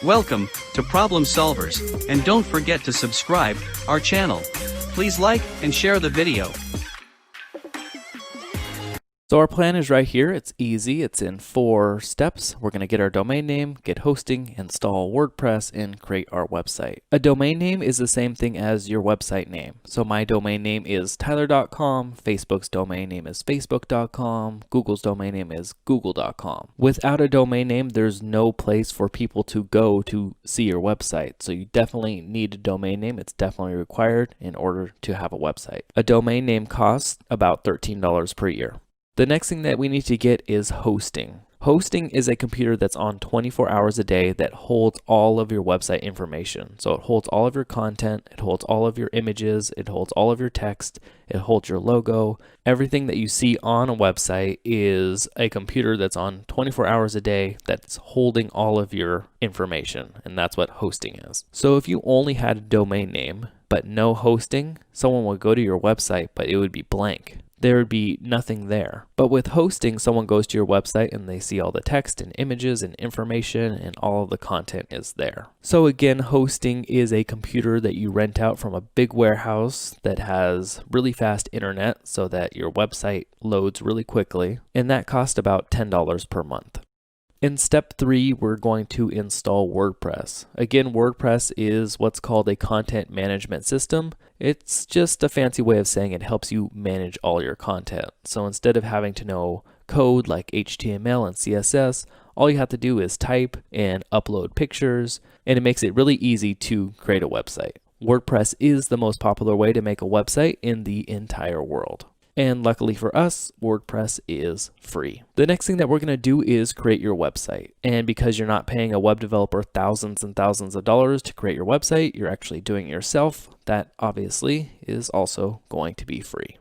Welcome to Problem Solvers, and don't forget to subscribe our channel. Please like and share the video. So our plan is right here. It's easy. It's in 4 steps. We're going to get our domain name, get hosting, install WordPress, and create our website. A domain name is the same thing as your website name. So my domain name is Tyler.com, Facebook's domain name is Facebook.com, Google's domain name is Google.com. Without a domain name, there's no place for people to go to see your website. So you definitely need a domain name. It's definitely required in order to have a website. A domain name costs about $13 per year. The next thing that we need to get is hosting. Hosting is a computer that's on 24 hours a day that holds all of your website information. So it holds all of your content, it holds all of your images, it holds all of your text, it holds your logo. Everything that you see on a website is a computer that's on 24 hours a day that's holding all of your information, and that's what hosting is. So if you only had a domain name but no hosting, someone would go to your website but it would be blank. There would be nothing there. But with hosting, someone goes to your website and they see all the text and images and information, and all of the content is there. So again, hosting is a computer that you rent out from a big warehouse that has really fast internet so that your website loads really quickly, and that costs about $10 per month. In step 3, we're going to install WordPress. Again, WordPress is what's called a content management system. It's just a fancy way of saying it helps you manage all your content. So instead of having to know code like HTML and CSS, all you have to do is type and upload pictures, and it makes it really easy to create a website. WordPress is the most popular way to make a website in the entire world. And luckily for us, WordPress is free. The next thing that we're going to do is create your website. And because you're not paying a web developer thousands and thousands of dollars to create your website, you're actually doing it yourself. That obviously is also going to be free.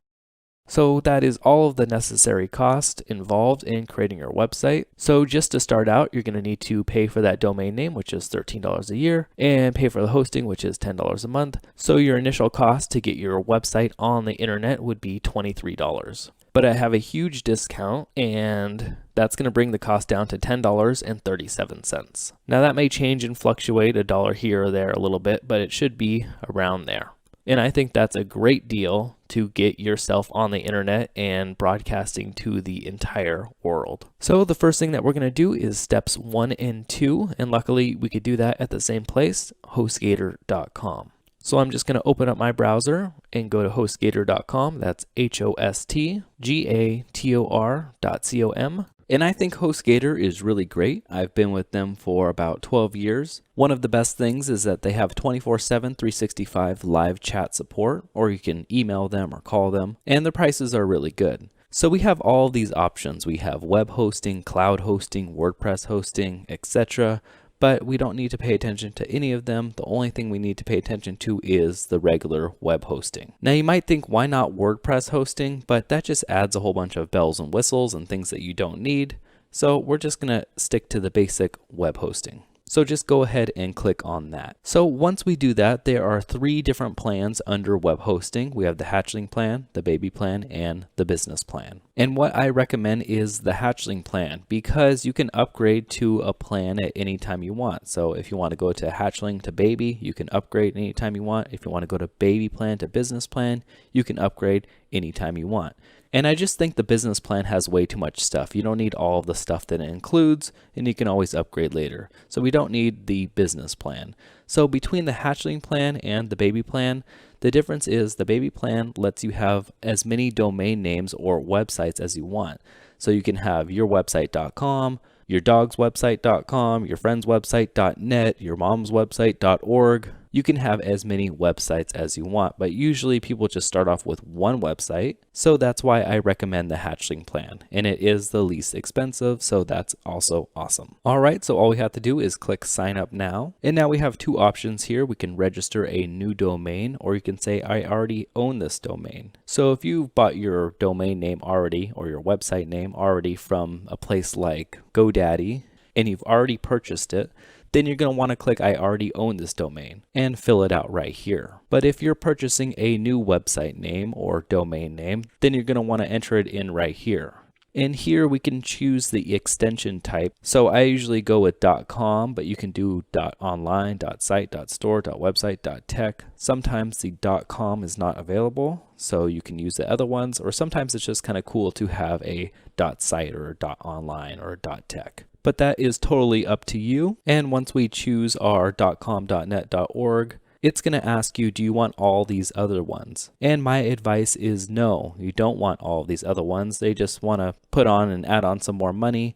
So that is all of the necessary cost involved in creating your website. So just to start out, you're going to need to pay for that domain name, which is $13 a year, and pay for the hosting, which is $10 a month. So your initial cost to get your website on the internet would be $23. But I have a huge discount, and that's going to bring the cost down to $10.37. Now that may change and fluctuate a dollar here or there a little bit, but it should be around there. And I think that's a great deal to get yourself on the internet and broadcasting to the entire world. So the first thing that we're going to do is steps 1 and 2. And luckily we could do that at the same place, HostGator.com. So I'm just going to open up my browser and go to HostGator.com. That's HostGator.com. And I think HostGator is really great. I've been with them for about 12 years. One of the best things is that they have 24/7, 365 live chat support, or you can email them or call them, and the prices are really good. So we have all these options. We have web hosting, cloud hosting, WordPress hosting, etc. But we don't need to pay attention to any of them. The only thing we need to pay attention to is the regular web hosting. Now you might think, why not WordPress hosting? But that just adds a whole bunch of bells and whistles and things that you don't need. So we're just gonna stick to the basic web hosting. So just go ahead and click on that. So once we do that, there are 3 different plans under web hosting. We have the hatchling plan, the baby plan, and the business plan. And what I recommend is the hatchling plan, because you can upgrade to a plan at any time you want. So if you want to go to hatchling to baby, you can upgrade anytime you want. If you want to go to baby plan to business plan, you can upgrade anytime you want. And I just think the business plan has way too much stuff. You don't need all of the stuff that it includes, and you can always upgrade later. So we don't need the business plan. So between the hatchling plan and the baby plan, the difference is the baby plan lets you have as many domain names or websites as you want. So you can have yourwebsite.com, your dog's website.com, your friend's website.net, your mom's website.org. You can have as many websites as you want, but usually people just start off with one website. So that's why I recommend the hatchling plan, and it is the least expensive, so that's also awesome. All right, so all we have to do is click sign up now. And now we have 2 options here. We can register a new domain, or you can say I already own this domain. So if you've bought your domain name already, or your website name already from a place like GoDaddy, and you've already purchased it, then you're going to want to click I already own this domain and fill it out right here. But if you're purchasing a new website name or domain name, then you're going to want to enter it in right here. And here we can choose the extension type. So I usually go with .com, but you can do .online, .site, .store, .website, .tech. Sometimes the .com is not available, so you can use the other ones, or sometimes it's just kind of cool to have a .site or a .online or a .tech. But that is totally up to you. And once we choose our .com, .net, .org, it's going to ask you, do you want all these other ones? And my advice is no, you don't want all these other ones. They just want to put on and add on some more money.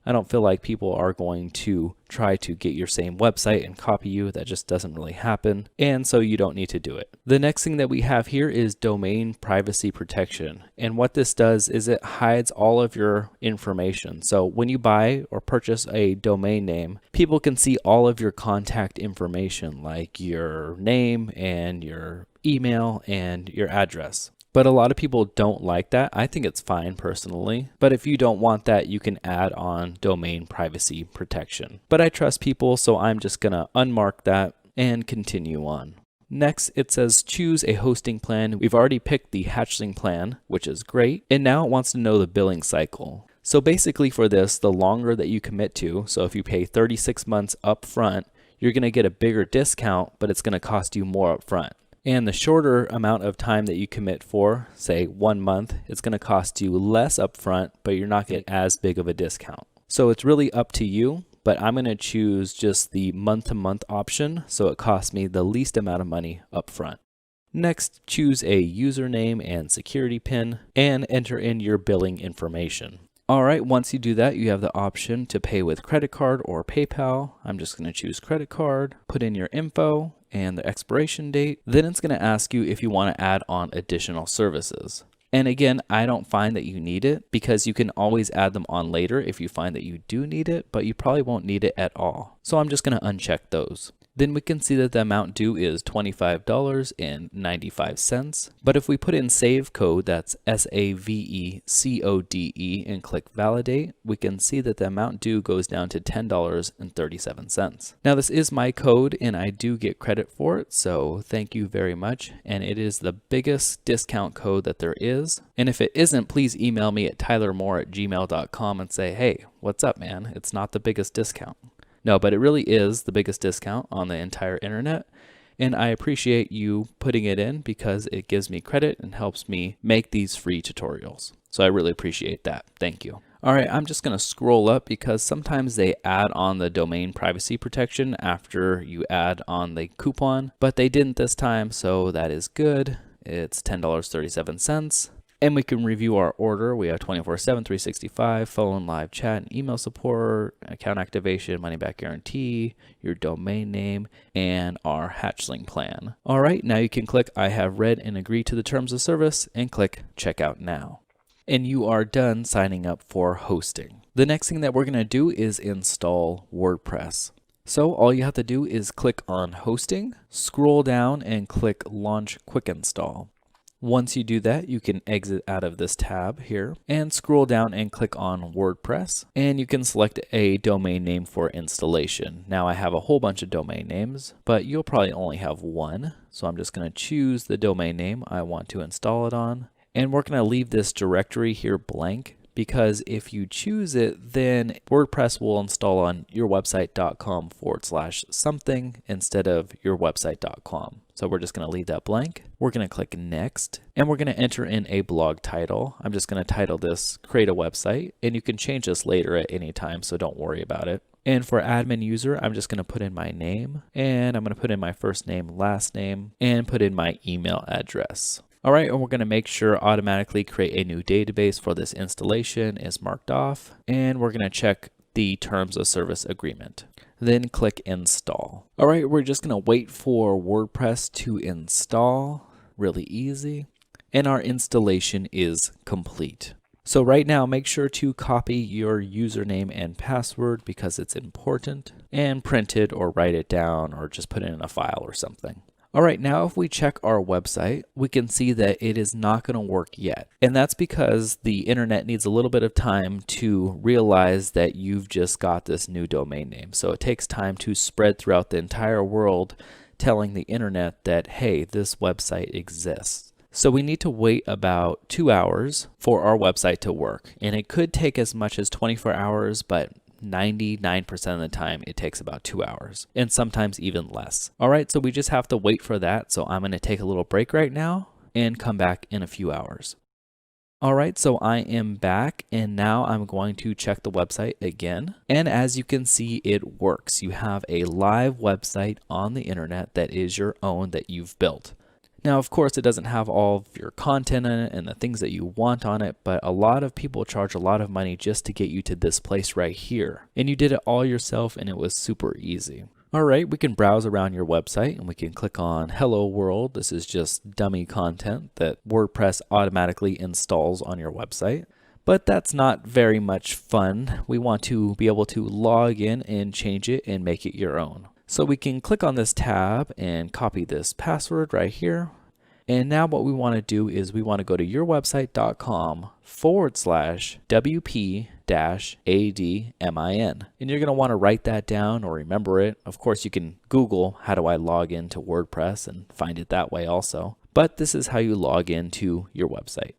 I don't feel like people are going to try to get your same website and copy you. That just doesn't really happen. And so you don't need to do it. The next thing that we have here is domain privacy protection. And what this does is it hides all of your information. So when you buy or purchase a domain name, people can see all of your contact information, like your name and your email and your address. But a lot of people don't like that. I think it's fine personally. But if you don't want that, you can add on domain privacy protection. But I trust people, so I'm just gonna unmark that and continue on. Next, it says choose a hosting plan. We've already picked the hatchling plan, which is great. And now it wants to know the billing cycle. So basically for this, the longer that you commit to, so if you pay 36 months up front, you're gonna get a bigger discount, but it's gonna cost you more up front. And the shorter amount of time that you commit for, say 1 month, it's going to cost you less upfront, but you're not getting as big of a discount. So it's really up to you, but I'm going to choose just the month-to-month option, so it costs me the least amount of money upfront. Next, choose a username and security PIN, and enter in your billing information. All right, once you do that, you have the option to pay with credit card or PayPal. I'm just going to choose credit card, put in your info and the expiration date. Then it's going to ask you if you want to add on additional services. And again, I don't find that you need it because you can always add them on later if you find that you do need it, but you probably won't need it at all. So I'm just going to uncheck those. Then we can see that the amount due is $25.95. But if we put in save code, that's SAVECODE, and click validate, we can see that the amount due goes down to $10.37. Now this is my code and I do get credit for it, so thank you very much. And it is the biggest discount code that there is. And if it isn't, please email me at tylermoore@gmail.com and say, hey, what's up, man? It's not the biggest discount. No, but it really is the biggest discount on the entire internet. And I appreciate you putting it in because it gives me credit and helps me make these free tutorials. So I really appreciate that. Thank you. All right, I'm just going to scroll up because sometimes they add on the domain privacy protection after you add on the coupon, but they didn't this time, so that is good. It's $10.37. And we can review our order. We have 24/7, 365, phone, live chat, and email support, account activation, money back guarantee, your domain name, and our hatchling plan. All right, now you can click I have read and agree to the terms of service and click checkout now. And you are done signing up for hosting. The next thing that we're going to do is install WordPress. So all you have to do is click on hosting, scroll down and click launch quick install. Once you do that, you can exit out of this tab here and scroll down and click on WordPress, and you can select a domain name for installation. Now I have a whole bunch of domain names, but you'll probably only have one. So I'm just going to choose the domain name I want to install it on. And we're going to leave this directory here blank because if you choose it, then WordPress will install on yourwebsite.com/something instead of yourwebsite.com. So we're just going to leave that blank. We're going to click next and we're going to enter in a blog title. I'm just going to title this create a website, and you can change this later at any time, so don't worry about it. And for admin user, I'm just going to put in my name, and I'm going to put in my first name, last name, and put in my email address. All right, and we're going to make sure automatically create a new database for this installation is marked off, and we're going to check the terms of service agreement. Then click install. All right, we're just going to wait for WordPress to install. Really easy. And our installation is complete. So right now, make sure to copy your username and password because it's important, and print it or write it down or just put it in a file or something. All right, now if we check our website, we can see that it is not going to work yet. And that's because the internet needs a little bit of time to realize that you've just got this new domain name. So it takes time to spread throughout the entire world, telling the internet that, hey, this website exists. So we need to wait about 2 hours for our website to work. And it could take as much as 24 hours, but 99% of the time it takes about 2 hours, and sometimes even less. All right, so we just have to wait for that. So I'm going to take a little break right now and come back in a few hours. All right, so I am back, and now I'm going to check the website again. And as you can see, it works. You have a live website on the internet that is your own, that you've built. Now, of course, it doesn't have all of your content in it and the things that you want on it, but a lot of people charge a lot of money just to get you to this place right here. And you did it all yourself, and it was super easy. All right, we can browse around your website, and we can click on Hello World. This is just dummy content that WordPress automatically installs on your website. But that's not very much fun. We want to be able to log in and change it and make it your own. So we can click on this tab and copy this password right here. And now what we want to do is we want to go to yourwebsite.com/WP-ADMIN. And you're going to want to write that down or remember it. Of course, you can Google how do I log into WordPress and find it that way also. But this is how you log into your website.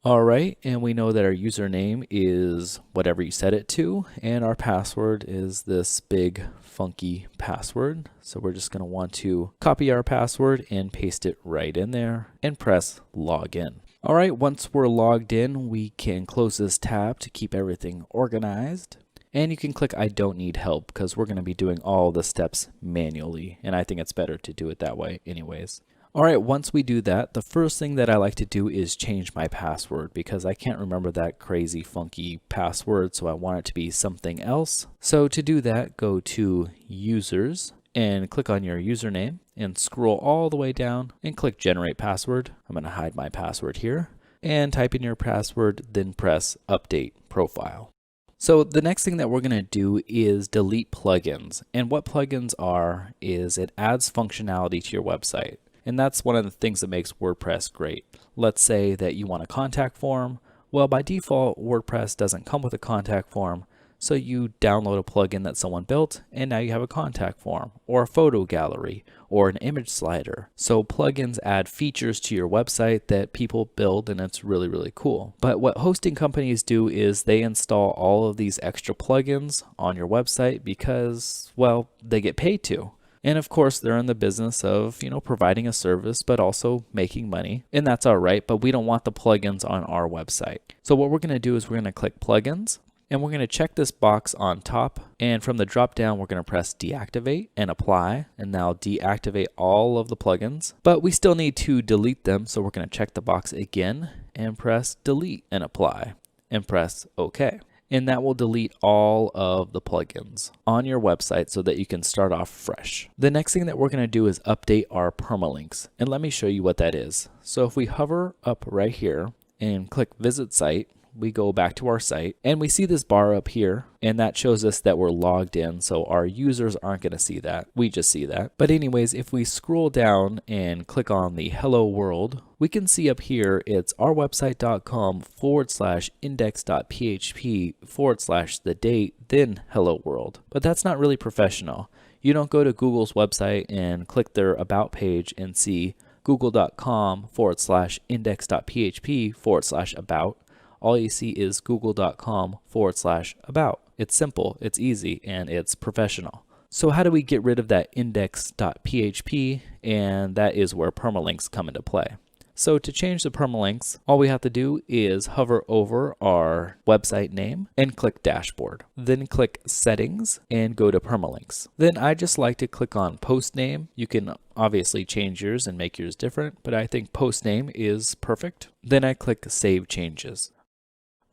All right, and we know that our username is whatever you set it to, and our password is this big funky password. So we're just going to want to copy our password and paste it right in there and press login. All right, once we're logged in, we can close this tab to keep everything organized. And you can click I don't need help, because we're going to be doing all the steps manually, and I think it's better to do it that way anyways. All right, once we do that, the first thing that I like to do is change my password, because I can't remember that crazy funky password, so I want it to be something else. So to do that, go to Users and click on your username and scroll all the way down and click Generate Password. I'm going to hide my password here and type in your password, then press Update Profile. So the next thing that we're going to do is delete plugins. And what plugins are is it adds functionality to your website. And that's one of the things that makes WordPress great. Let's say that you want a contact form. Well, by default, WordPress doesn't come with a contact form. So you download a plugin that someone built, and now you have a contact form, or a photo gallery, or an image slider. So plugins add features to your website that people build, and it's really, really cool. But what hosting companies do is they install all of these extra plugins on your website because, well, they get paid to. And of course, they're in the business of, providing a service, but also making money. And that's all right, but we don't want the plugins on our website. So what we're going to do is we're going to click plugins, and we're going to check this box on top. And from the drop down, we're going to press deactivate and apply, and now deactivate all of the plugins. But we still need to delete them. So we're going to check the box again and press delete and apply and press OK. And that will delete all of the plugins on your website so that you can start off fresh. The next thing that we're going to do is update our permalinks. And let me show you what that is. So if we hover up right here and click visit site, we go back to our site and we see this bar up here, and that shows us that we're logged in. So our users aren't going to see that. We just see that. But anyways, if we scroll down and click on the hello world, we can see up here it's ourwebsite.com/index.php/the date, then hello world. But that's not really professional. You don't go to Google's website and click their about page and see google.com/index.php/about. All you see is google.com/about. It's simple, it's easy, and it's professional. So how do we get rid of that index.php? And that is where permalinks come into play. So to change the permalinks, all we have to do is hover over our website name and click dashboard. Then click settings and go to permalinks. Then I just like to click on post name. You can obviously change yours and make yours different, but I think post name is perfect. Then I click save changes.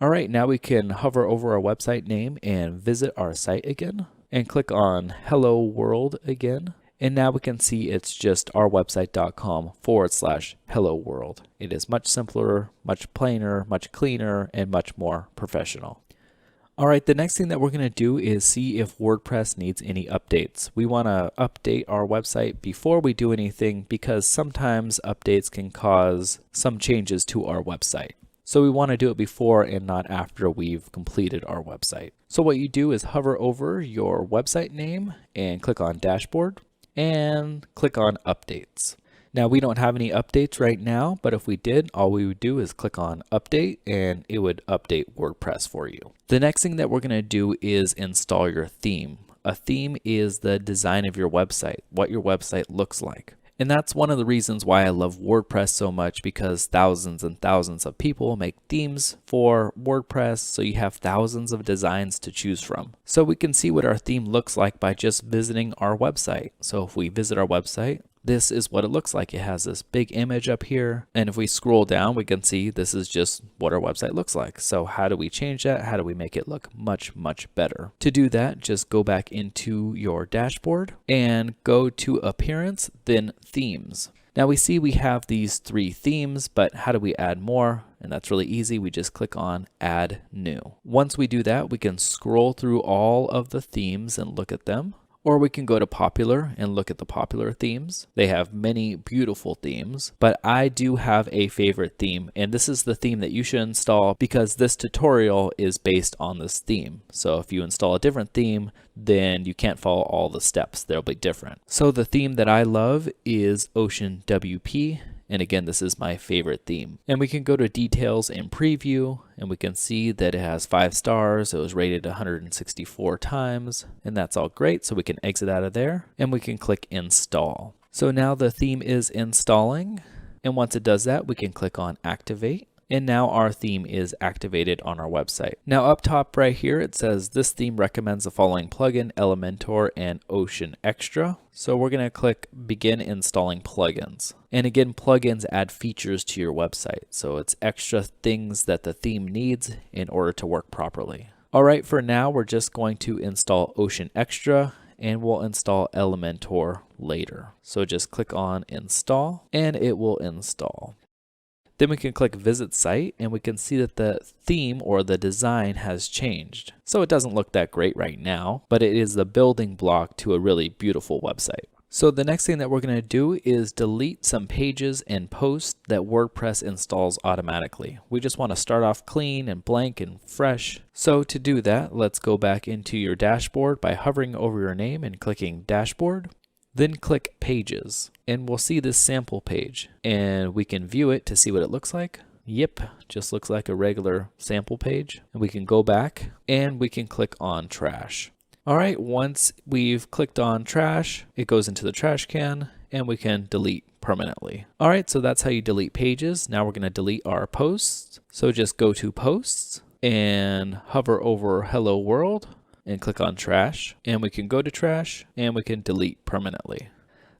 All right, now we can hover over our website name and visit our site again and click on Hello World again. And now we can see it's just ourwebsite.com/hello world. It is much simpler, much plainer, much cleaner, and much more professional. All right, the next thing that we're going to do is see if WordPress needs any updates. We want to update our website before we do anything because sometimes updates can cause some changes to our website. So we want to do it before and not after we've completed our website. So what you do is hover over your website name and click on dashboard and click on updates. Now we don't have any updates right now, but if we did, all we would do is click on update and it would update WordPress for you. The next thing that we're going to do is install your theme. A theme is the design of your website, what your website looks like. And that's one of the reasons why I love WordPress so much, because thousands and thousands of people make themes for WordPress, so you have thousands of designs to choose from. So we can see what our theme looks like by just visiting our website. So if we visit our website, this is what it looks like. It has this big image up here. And if we scroll down, we can see this is just what our website looks like. So how do we change that? How do we make it look much, much better? To do that, just go back into your dashboard and go to Appearance, then Themes. Now we see we have these 3 themes, but how do we add more? And that's really easy. We just click on Add New. Once we do that, we can scroll through all of the themes and look at them. Or we can go to Popular and look at the popular themes. They have many beautiful themes, but I do have a favorite theme, and this is the theme that you should install because this tutorial is based on this theme. So if you install a different theme, then you can't follow all the steps. They'll be different. So the theme that I love is Ocean WP. And again, this is my favorite theme. And we can go to details and preview, and we can see that it has 5 stars. It was rated 164 times, and that's all great. So we can exit out of there and we can click install. So now the theme is installing. And once it does that, we can click on activate. And now our theme is activated on our website. Now up top right here, it says this theme recommends the following plugin, Elementor and Ocean Extra. So we're going to click begin installing plugins. And again, plugins add features to your website. So it's extra things that the theme needs in order to work properly. All right, for now, we're just going to install Ocean Extra, and we'll install Elementor later. So just click on install and it will install. Then we can click visit site and we can see that the theme or the design has changed. So it doesn't look that great right now, but it is the building block to a really beautiful website. So the next thing that we're going to do is delete some pages and posts that WordPress installs automatically. We just want to start off clean and blank and fresh. So to do that, let's go back into your dashboard by hovering over your name and clicking dashboard. Then click pages and we'll see this sample page and we can view it to see what it looks like. Yep, just looks like a regular sample page. And we can go back and we can click on trash. All right, once we've clicked on trash, it goes into the trash can and we can delete permanently. All right, so that's how you delete pages. Now we're going to delete our posts. So just go to posts and hover over hello world and click on trash, and we can go to trash and we can delete permanently.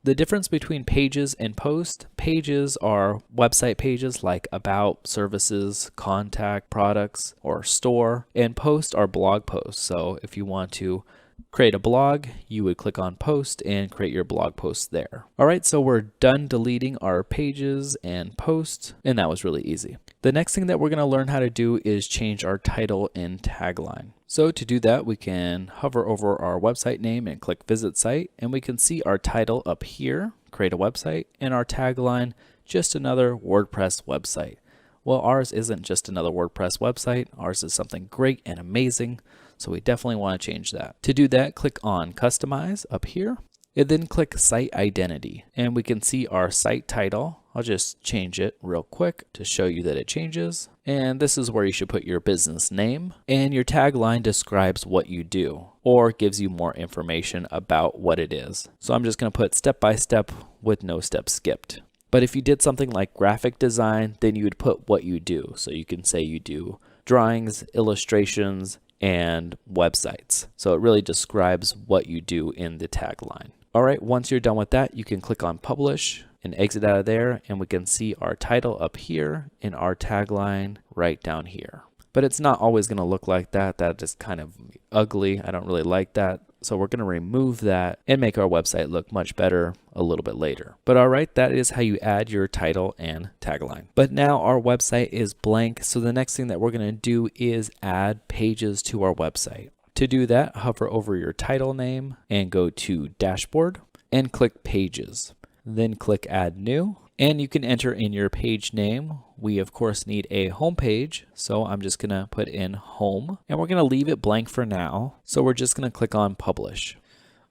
The difference between pages and posts: pages are website pages like about, services, contact, products, or store, and posts are blog posts. So if you want to create a blog, you would click on post and create your blog post there. All right, so we're done deleting our pages and posts, and that was really easy. The next thing that we're going to learn how to do is change our title and tagline. So to do that, we can hover over our website name and click visit site, and we can see our title up here, create a website, and our tagline, just another WordPress website. Well, ours isn't just another WordPress website. Ours is something great and amazing. So we definitely want to change that. To do that, click on Customize up here, and then click Site Identity. And we can see our site title. I'll just change it real quick to show you that it changes. And this is where you should put your business name. And your tagline describes what you do or gives you more information about what it is. So I'm just going to put step by step with no steps skipped. But if you did something like graphic design, then you would put what you do. So you can say you do drawings, illustrations, and websites. So it really describes what you do in the tagline. All right, once you're done with that, you can click on Publish and exit out of there, and we can see our title up here and our tagline right down here. But it's not always going to look like that. That is kind of ugly. I don't really like that. So we're going to remove that and make our website look much better a little bit later. But all right, that is how you add your title and tagline. But now our website is blank. So the next thing that we're going to do is add pages to our website. To do that, hover over your title name and go to Dashboard and click Pages. Then click Add New. And you can enter in your page name. We of course need a home page, so I'm just gonna put in home, and we're gonna leave it blank for now. So we're just gonna click on Publish.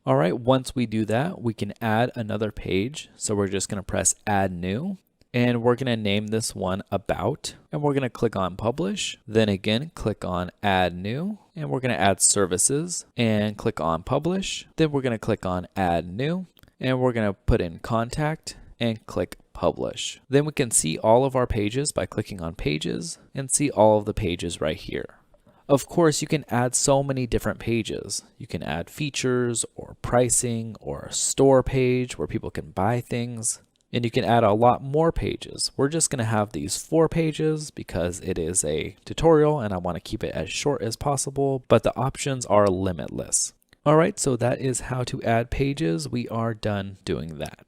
All right, once we do that, we can add another page. So we're just going to press Add New. And we're going to name this one About. And we're going to click on Publish. Then again, click on Add New. And we're going to add Services. And click on Publish. Then we're going to click on Add New. And we're going to put in Contact. And click Publish. Then we can see all of our pages by clicking on Pages. And see all of the pages right here. Of course, you can add so many different pages. You can add features or pricing or a store page where people can buy things. And you can add a lot more pages. We're just going to have these 4 pages because it is a tutorial and I want to keep it as short as possible, but the options are limitless. All right, so that is how to add pages. We are done doing that.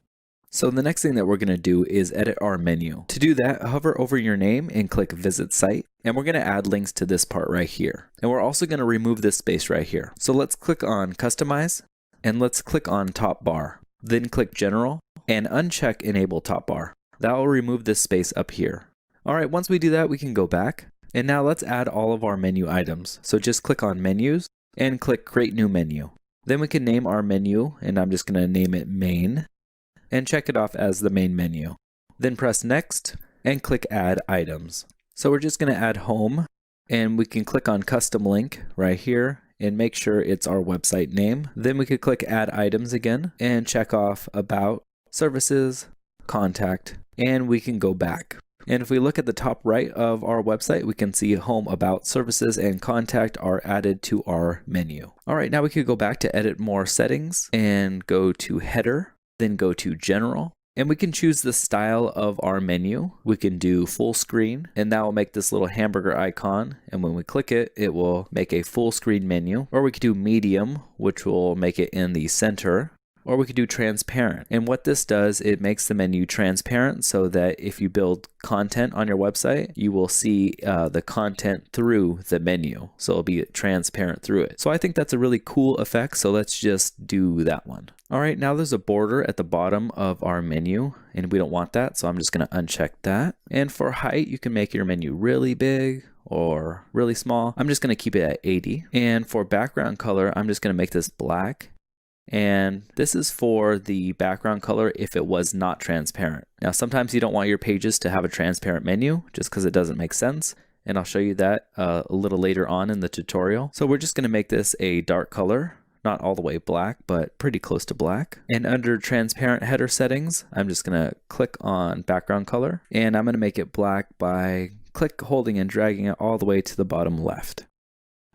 So the next thing that we're going to do is edit our menu. To do that, hover over your name and click Visit Site. And we're going to add links to this part right here. And we're also going to remove this space right here. So let's click on Customize and let's click on Top Bar. Then click General and uncheck Enable Top Bar. That will remove this space up here. All right, once we do that, we can go back. And now let's add all of our menu items. So just click on Menus and click Create New Menu. Then we can name our menu, and I'm just going to name it Main. And check it off as the main menu. Then press Next and click Add Items. So we're just going to add Home, and we can click on Custom Link right here and make sure it's our website name. Then we could click Add Items again and check off About, Services, Contact, and we can go back. And if we look at the top right of our website, we can see Home, About, Services, and Contact are added to our menu. All right, now we could go back to edit more settings and go to Header. Then go to General, and we can choose the style of our menu. We can do full screen, and that will make this little hamburger icon, and when we click it, it will make a full screen menu. Or we could do medium, which will make it in the center. Or we could do transparent. And what this does, it makes the menu transparent so that if you build content on your website, you will see the content through the menu. So it'll be transparent through it. So I think that's a really cool effect. So let's just do that one. All right, now there's a border at the bottom of our menu and we don't want that. So I'm just gonna uncheck that. And for height, you can make your menu really big or really small. I'm just gonna keep it at 80. And for background color, I'm just gonna make this black. And this is for the background color if it was not transparent. Now sometimes you don't want your pages to have a transparent menu just because it doesn't make sense. And I'll show you that a little later on in the tutorial. So we're just going to make this a dark color, not all the way black, but pretty close to black. And under transparent header settings, I'm just going to click on background color and I'm going to make it black by holding and dragging it all the way to the bottom left.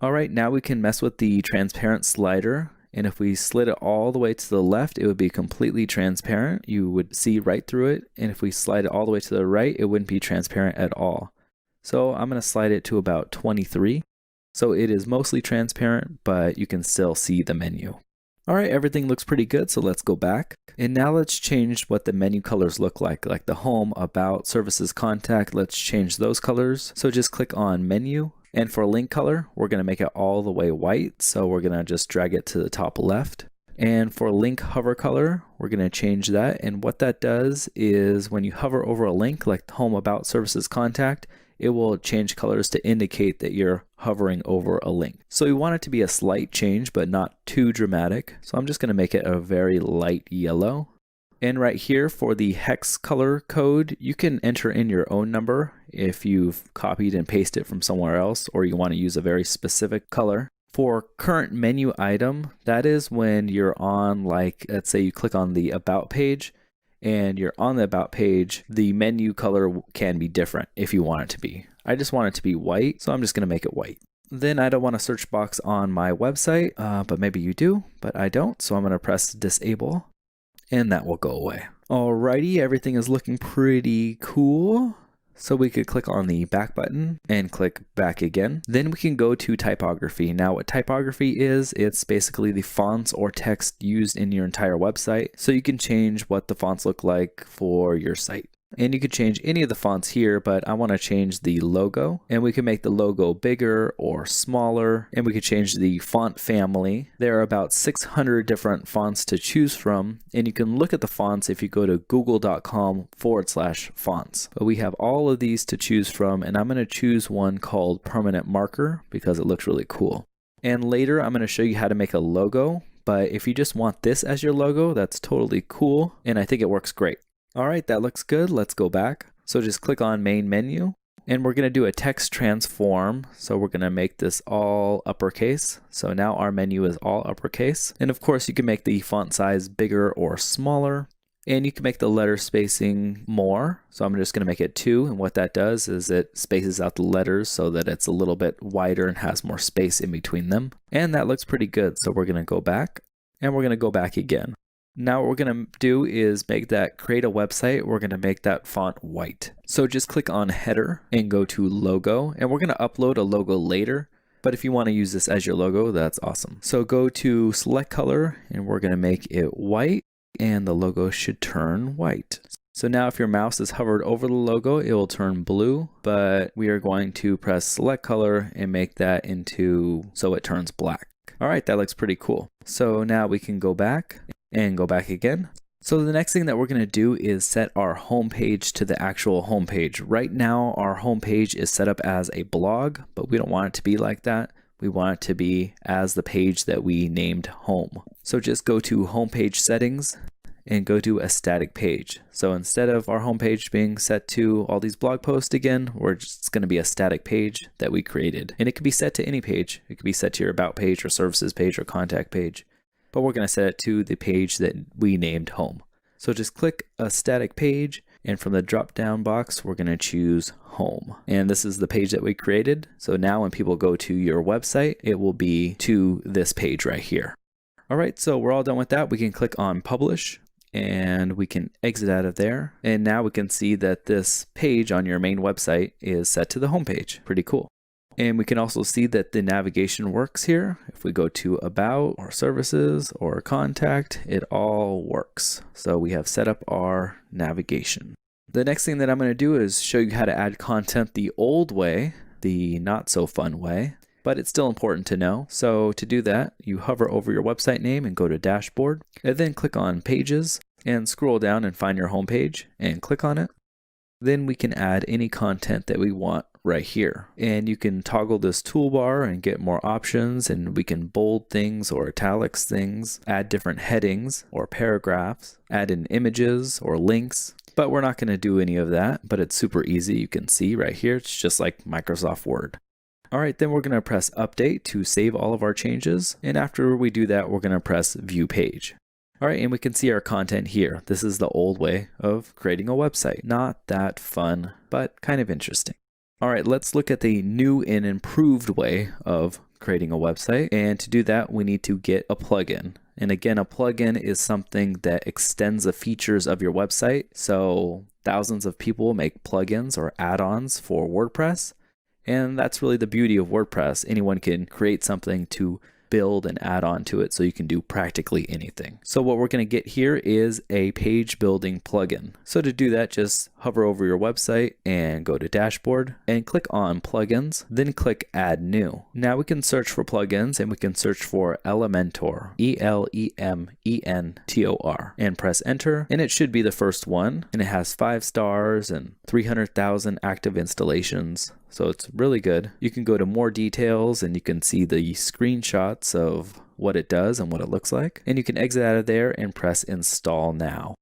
All right, now we can mess with the transparent slider. And if we slid it all the way to the left, it would be completely transparent. You would see right through it. And if we slide it all the way to the right, it wouldn't be transparent at all. So I'm going to slide it to about 23. So it is mostly transparent, but you can still see the menu. All right, everything looks pretty good. So let's go back. And now let's change what the menu colors look like the Home, About, Services, Contact. Let's change those colors. So just click on Menu. And for link color, we're going to make it all the way white. So we're going to just drag it to the top left. And for link hover color, we're going to change that. And what that does is when you hover over a link like Home, About, Services, Contact, it will change colors to indicate that you're hovering over a link. So we want it to be a slight change, but not too dramatic. So I'm just going to make it a very light yellow. And right here for the hex color code, you can enter in your own number if you've copied and pasted it from somewhere else, or you want to use a very specific color. For current menu item, that is when you're on, let's say you click on the About page and you're on the About page, the menu color can be different if you want it to be. I just want it to be white, so I'm just going to make it white. Then I don't want a search box on my website, but maybe you do, but I don't. So I'm going to press Disable. And that will go away. Alrighty, everything is looking pretty cool. So we could click on the back button and click back again. Then we can go to typography. Now what typography is, it's basically the fonts or text used in your entire website. So you can change what the fonts look like for your site. And you could change any of the fonts here, but I want to change the logo, and we can make the logo bigger or smaller, and we could change the font family. There are about 600 different fonts to choose from, and you can look at the fonts if you go to google.com/fonts. But we have all of these to choose from, and I'm going to choose one called Permanent Marker because it looks really cool. And later I'm going to show you how to make a logo, but if you just want this as your logo, that's totally cool, and I think it works great. All right, that looks good. Let's go back. So just click on main menu, and we're going to do a text transform. So we're going to make this all uppercase. So now our menu is all uppercase. And of course, you can make the font size bigger or smaller. And you can make the letter spacing more. So I'm just going to make it 2. And what that does is it spaces out the letters so that it's a little bit wider and has more space in between them. And that looks pretty good. So we're going to go back, and we're going to go back again. Now what we're going to do is make that create a website. We're going to make that font white. So just click on header and go to logo. And we're going to upload a logo later. But if you want to use this as your logo, that's awesome. So go to select color, and we're going to make it white. And the logo should turn white. So now if your mouse is hovered over the logo, it will turn blue, but we are going to press select color and make that into so it turns black. All right, that looks pretty cool. So now we can go back and go back again. So the next thing that we're going to do is set our home page to the actual home page. Right now, our home page is set up as a blog, but we don't want it to be like that. We want it to be as the page that we named home. So just go to homepage settings and go to a static page. So instead of our homepage being set to all these blog posts again, it's going to be a static page that we created. And it can be set to any page. It could be set to your about page or services page or contact page. But we're going to set it to the page that we named home. So just click a static page, and from the drop down box, we're going to choose home. And this is the page that we created. So now when people go to your website, it will be to this page right here. All right, so we're all done with that. We can click on publish, and we can exit out of there. And now we can see that this page on your main website is set to the home page. Pretty cool. And we can also see that the navigation works here. If we go to about or services or contact, it all works. So we have set up our navigation. The next thing that I'm going to do is show you how to add content the old way, the not so fun way, but it's still important to know. So to do that, you hover over your website name and go to dashboard, and then click on pages and scroll down and find your home page and click on it. Then we can add any content that we want right here. And you can toggle this toolbar and get more options, and we can bold things or italics things, add different headings or paragraphs, add in images or links. But we're not going to do any of that, but it's super easy. You can see right here, it's just like Microsoft Word. All right, then we're going to press update to save all of our changes. And after we do that, we're going to press view page. All right, and we can see our content here. This is the old way of creating a website. Not that fun, but kind of interesting. All right, let's look at the new and improved way of creating a website. And to do that, we need to get a plugin. And again, a plugin is something that extends the features of your website. So thousands of people make plugins or add-ons for WordPress. And that's really the beauty of WordPress. Anyone can create something to build and add on to it, so you can do practically anything. So what we're going to get here is a page building plugin. So to do that, just hover over your website and go to dashboard and click on plugins, then click add new. Now we can search for plugins, and we can search for Elementor, Elementor, and press enter, and it should be the first one, and it has 5 stars and 300,000 active installations. So it's really good. You can go to more details, and you can see the screenshots of what it does and what it looks like. And you can exit out of there and press install now.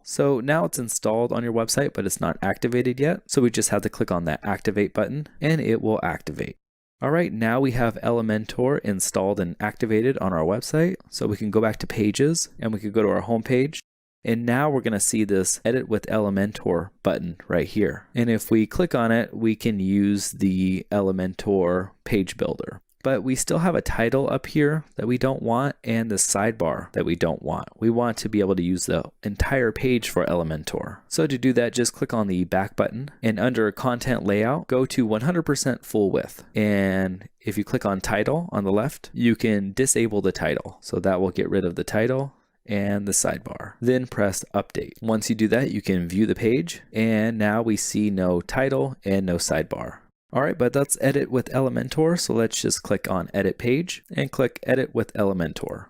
So now it's installed on your website, but it's not activated yet. So we just have to click on that activate button, and it will activate. All right, now we have Elementor installed and activated on our website. So we can go back to pages, and we can go to our home page. And now we're going to see this Edit with Elementor button right here. And if we click on it, we can use the Elementor page builder. But we still have a title up here that we don't want, and the sidebar that we don't want. We want to be able to use the entire page for Elementor. So to do that, just click on the back button, and under content layout, go to 100% full width. And if you click on title on the left, you can disable the title. So that will get rid of the title and the sidebar. Then press update. Once you do that, you can view the page, and now we see no title and no sidebar. All right, but that's edit with Elementor. So let's just click on edit page and click edit with Elementor.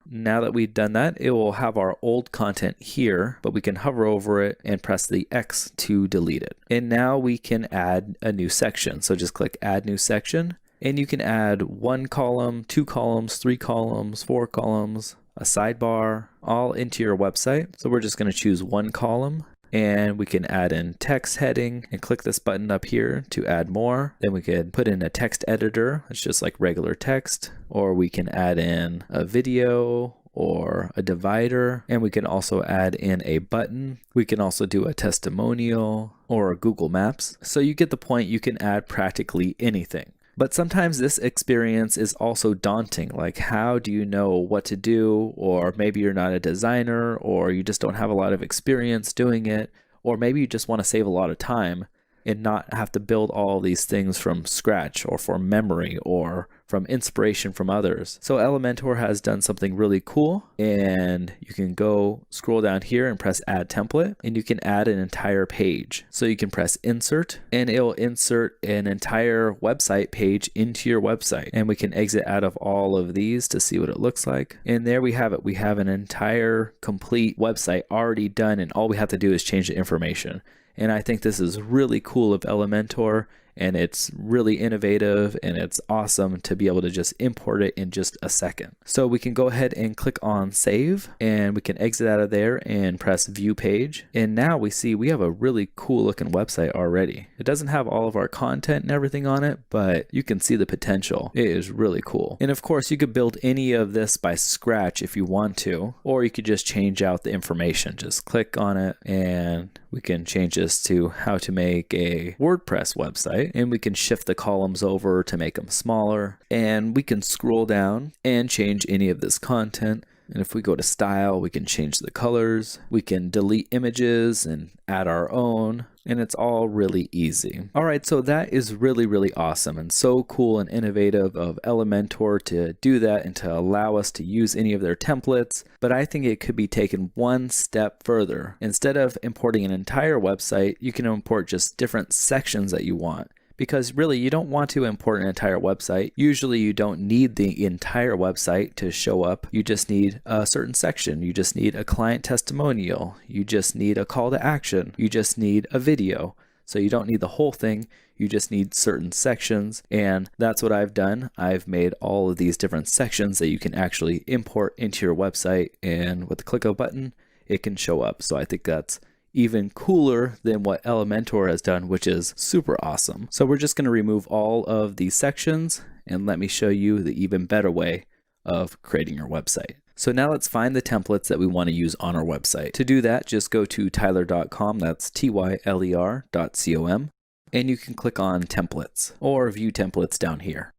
Now that we've done that, it will have our old content here, but we can hover over it and press the X to delete it. And now we can add a new section. So just click add new section, And you can add 1 column, 2 columns, 3 columns, 4 columns, a sidebar, all into your website. So we're just going to choose 1 column. And we can add in text heading and click this button up here to add more. Then we could put in a text editor. It's just like regular text, or we can add in a video or a divider, and we can also add in a button. We can also do a testimonial or a Google Maps. So you get the point, you can add practically anything. But sometimes this experience is also daunting. Like, how do you know what to do? Or maybe you're not a designer, or you just don't have a lot of experience doing it, or maybe you just want to save a lot of time and not have to build all these things from scratch or from memory or from inspiration from others. So Elementor has done something really cool, and you can go scroll down here and press add template, and you can add an entire page. So you can press insert, and it'll insert an entire website page into your website. And we can exit out of all of these to see what it looks like. And there we have it. We have an entire complete website already done, and all we have to do is change the information. And I think this is really cool of Elementor, and it's really innovative, and it's awesome to be able to just import it in just a second. So we can go ahead and click on save, and we can exit out of there and press view page. And now we see we have a really cool looking website already. It doesn't have all of our content and everything on it, but you can see the potential. It is really cool. And of course, you could build any of this by scratch if you want to, or you could just change out the information. Just click on it, and we can change this to how to make a WordPress website, and we can shift the columns over to make them smaller, and we can scroll down and change any of this content. And if we go to style, we can change the colors, we can delete images and add our own, and it's all really easy. All right, so that is really, really awesome and so cool and innovative of Elementor to do that and to allow us to use any of their templates. But I think it could be taken one step further. Instead of importing an entire website, you can import just different sections that you want. Because really, you don't want to import an entire website. Usually you don't need the entire website to show up. You just need a certain section. You just need a client testimonial. You just need a call to action. You just need a video. So you don't need the whole thing. You just need certain sections. And that's what I've done. I've made all of these different sections that you can actually import into your website. And with the click of a button, it can show up. So I think that's even cooler than what Elementor has done, which is super awesome. So we're just going to remove all of these sections, and let me show you the even better way of creating your website. So now let's find the templates that we want to use on our website. To do that, just go to tyler.com, that's tyler.com, and you can click on templates or view templates down here.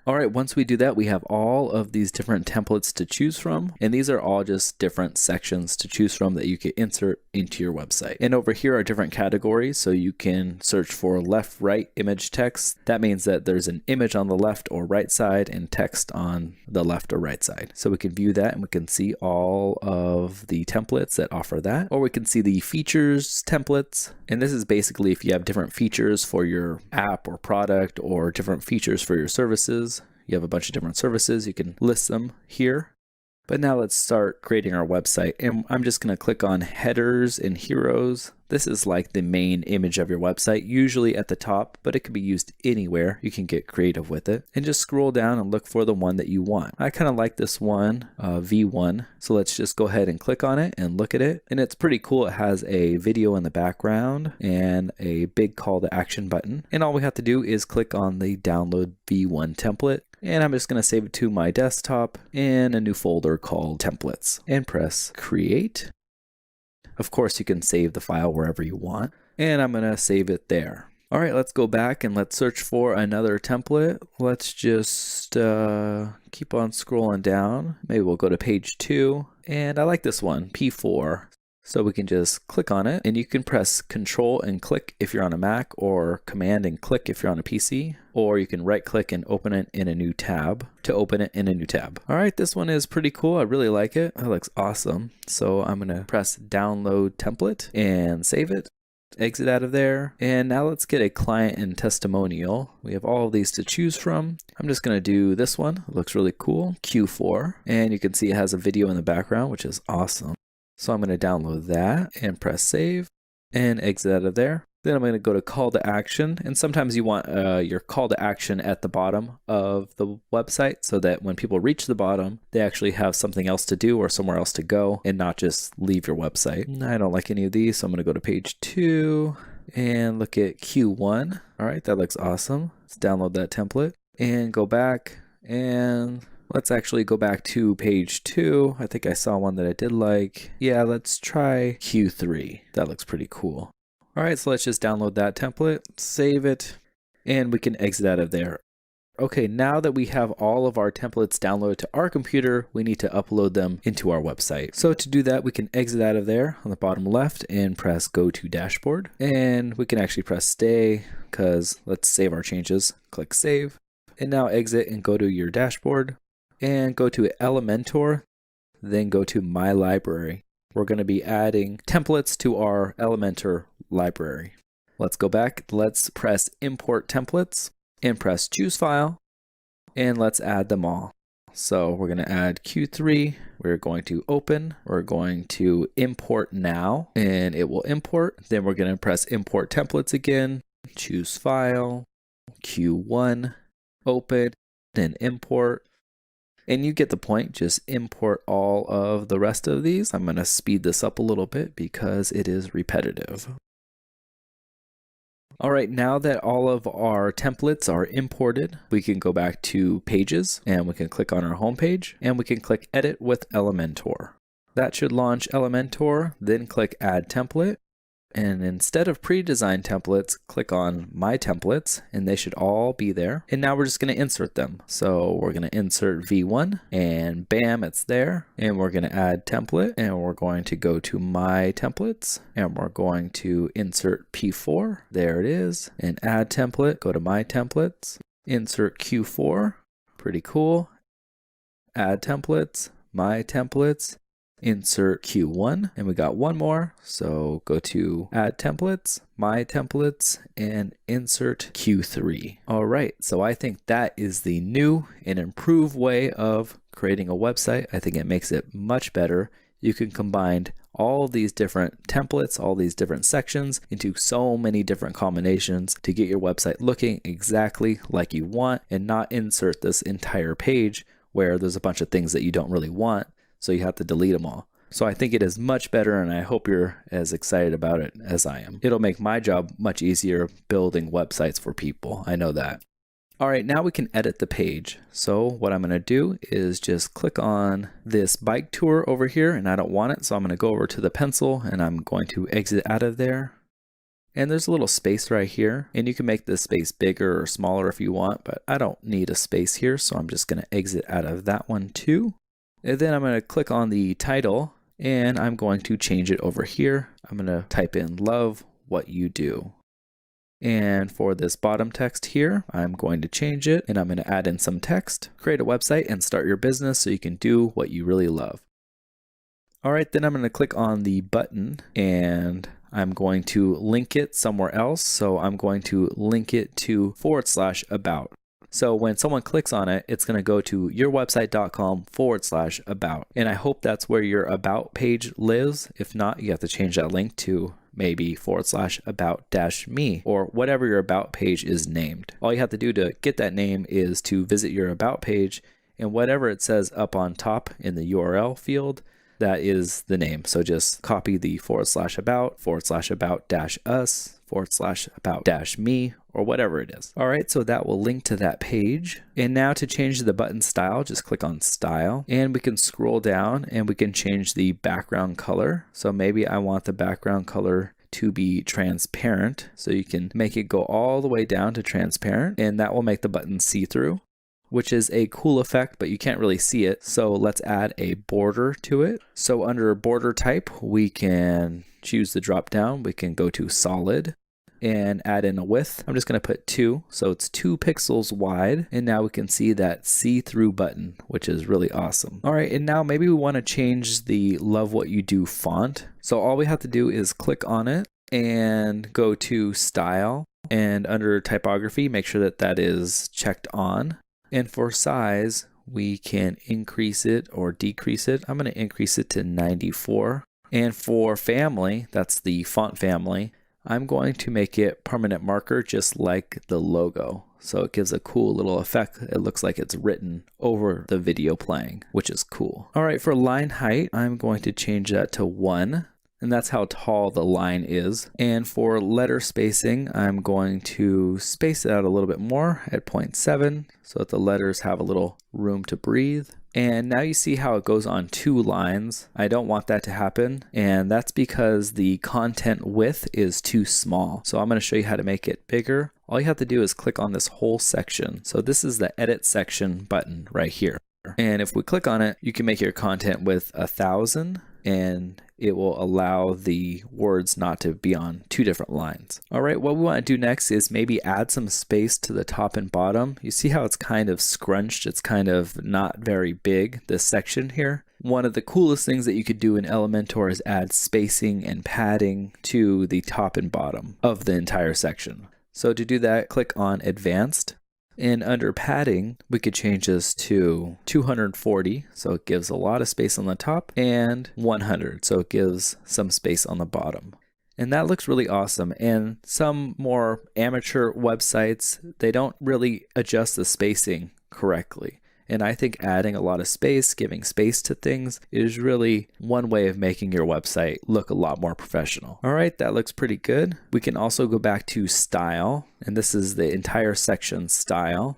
All right, once we do that, we have all of these different templates to choose from, and these are all just different sections to choose from that you can insert into your website. And over here are different categories, so you can search for left, right, image, text. That means that there's an image on the left or right side and text on the left or right side. So we can view that, and we can see all of the templates that offer that, or we can see the features templates. And this is basically if you have different features for your app or product, or different features for your services. You have a bunch of different services, you can list them here. But now let's start creating our website, and I'm just going to click on headers and heroes. This is like the main image of your website, usually at the top, but it can be used anywhere. You can get creative with it, and just scroll down and look for the one that you want. I kind of like this one, V1. So let's just go ahead and click on it and look at it. And it's pretty cool. It has a video in the background and a big call to action button. And all we have to do is click on the download V1 template. And I'm just going to save it to my desktop in a new folder called templates and press create. Of course, you can save the file wherever you want, and I'm going to save it there. All right, let's go back and let's search for another template. Let's just keep on scrolling down. Maybe we'll go to page 2, and I like this one, P4. So we can just click on it, and you can press Control and click if you're on a Mac, or Command and click if you're on a PC, or you can right click and open it in a new tab to open it in a new tab. All right, this one is pretty cool. I really like it. It looks awesome. So I'm gonna press Download Template and save it. Exit out of there. And now let's get a client and testimonial. We have all of these to choose from. I'm just going to do this one. It looks really cool. Q4. And you can see it has a video in the background, which is awesome. So I'm going to download that and press save and exit out of there. Then I'm going to go to call to action, and sometimes you want your call to action at the bottom of the website so that when people reach the bottom, they actually have something else to do or somewhere else to go and not just leave your website. I don't like any of these, so I'm going to go to page 2 and look at Q1. All right, that looks awesome. Let's download that template and go back, and let's actually go back to page 2. I think I saw one that I did like. Yeah, let's try Q3. That looks pretty cool. All right, so let's just download that template, save it, and we can exit out of there. Okay, now that we have all of our templates downloaded to our computer, we need to upload them into our website. So to do that, we can exit out of there on the bottom left and press Go to Dashboard. And we can actually press Stay because let's save our changes. Click Save. And now exit and go to your dashboard and go to Elementor, then go to My Library. We're going to be adding templates to our Elementor library. Let's go back. Let's press Import Templates and press Choose File, and let's add them all. So we're going to add Q3. We're going to open. We're going to import now, and it will import. Then we're going to press Import Templates again, choose File, Q1, open, then import. And you get the point, just import all of the rest of these. I'm going to speed this up a little bit because it is repetitive. All right, now that all of our templates are imported, we can go back to Pages, and we can click on our home page, and we can click Edit with Elementor. That should launch Elementor, then click Add Template. And instead of pre-designed templates, click on My Templates, and they should all be there. And now we're just going to insert them. So we're going to insert V1, and bam, it's there. And we're going to add template, and we're going to go to My Templates, and we're going to insert P4. There it is. And add template, go to My Templates, insert Q4. Pretty cool. Add templates, My Templates, insert Q1, and we got one more. So go to Add Templates, My Templates, and insert Q3. All right, so I think that is the new and improved way of creating a website. I think it makes it much better. You can combine all these different templates, all these different sections into so many different combinations to get your website looking exactly like you want and not insert this entire page where there's a bunch of things that you don't really want. So you have to delete them all. So I think it is much better, and I hope you're as excited about it as I am. It'll make my job much easier building websites for people. I know that. All right, now we can edit the page. So what I'm going to do is just click on this bike tour over here, and I don't want it. So I'm going to go over to the pencil, and I'm going to exit out of there. And there's a little space right here, and you can make this space bigger or smaller if you want, but I don't need a space here. So I'm just going to exit out of that one too. And then I'm going to click on the title, and I'm going to change it over here. I'm going to type in Love What You Do. And for this bottom text here, I'm going to change it, and I'm going to add in some text. Create a website and start your business so you can do what you really love. All right, then I'm going to click on the button, and I'm going to link it somewhere else. So I'm going to link it to /about. So when someone clicks on it, it's going to go to yourwebsite.com/about. And I hope that's where your about page lives. If not, you have to change that link to maybe /about-me or whatever your about page is named. All you have to do to get that name is to visit your about page, and whatever it says up on top in the URL field, that is the name. So just copy the /about/about-us /about-me or whatever it is. All right, so that will link to that page. And now to change the button style, just click on Style, and we can scroll down and we can change the background color. So maybe I want the background color to be transparent. So you can make it go all the way down to transparent, and that will make the button see-through, which is a cool effect, but you can't really see it. So let's add a border to it. So under border type, we can choose the drop down. We can go to solid and add in a width. I'm just going to put 2, so it's 2 pixels wide, and now we can see that see-through button, which is really awesome. All right, and now maybe we want to change the Love What You Do font. So all we have to do is click on it and go to Style, and under typography, make sure that that is checked on. And for size, we can increase it or decrease it. I'm going to increase it to 94. And for family, that's the font family, I'm going to make it permanent marker just like the logo. So it gives a cool little effect. It looks like it's written over the video playing, which is cool. All right, for line height, I'm going to change that to 1. And that's how tall the line is. And for letter spacing, I'm going to space it out a little bit more at 0.7 so that the letters have a little room to breathe. And now you see how it goes on 2 lines. I don't want that to happen, and that's because the content width is too small. So I'm going to show you how to make it bigger. All you have to do is click on this whole section. So this is the edit section button right here. And if we click on it, you can make your content width 1,000, and it will allow the words not to be on 2 different lines. All right, what we want to do next is maybe add some space to the top and bottom. You see how it's kind of scrunched? It's kind of not very big, this section here. One of the coolest things that you could do in Elementor is add spacing and padding to the top and bottom of the entire section. So to do that, click on Advanced. And under padding, we could change this to 240, so it gives a lot of space on the top, and 100, so it gives some space on the bottom. And that looks really awesome. And some more amateur websites, they don't really adjust the spacing correctly. And I think adding a lot of space, giving space to things is really one way of making your website look a lot more professional. All right, that looks pretty good. We can also go back to style, and this is the entire section style.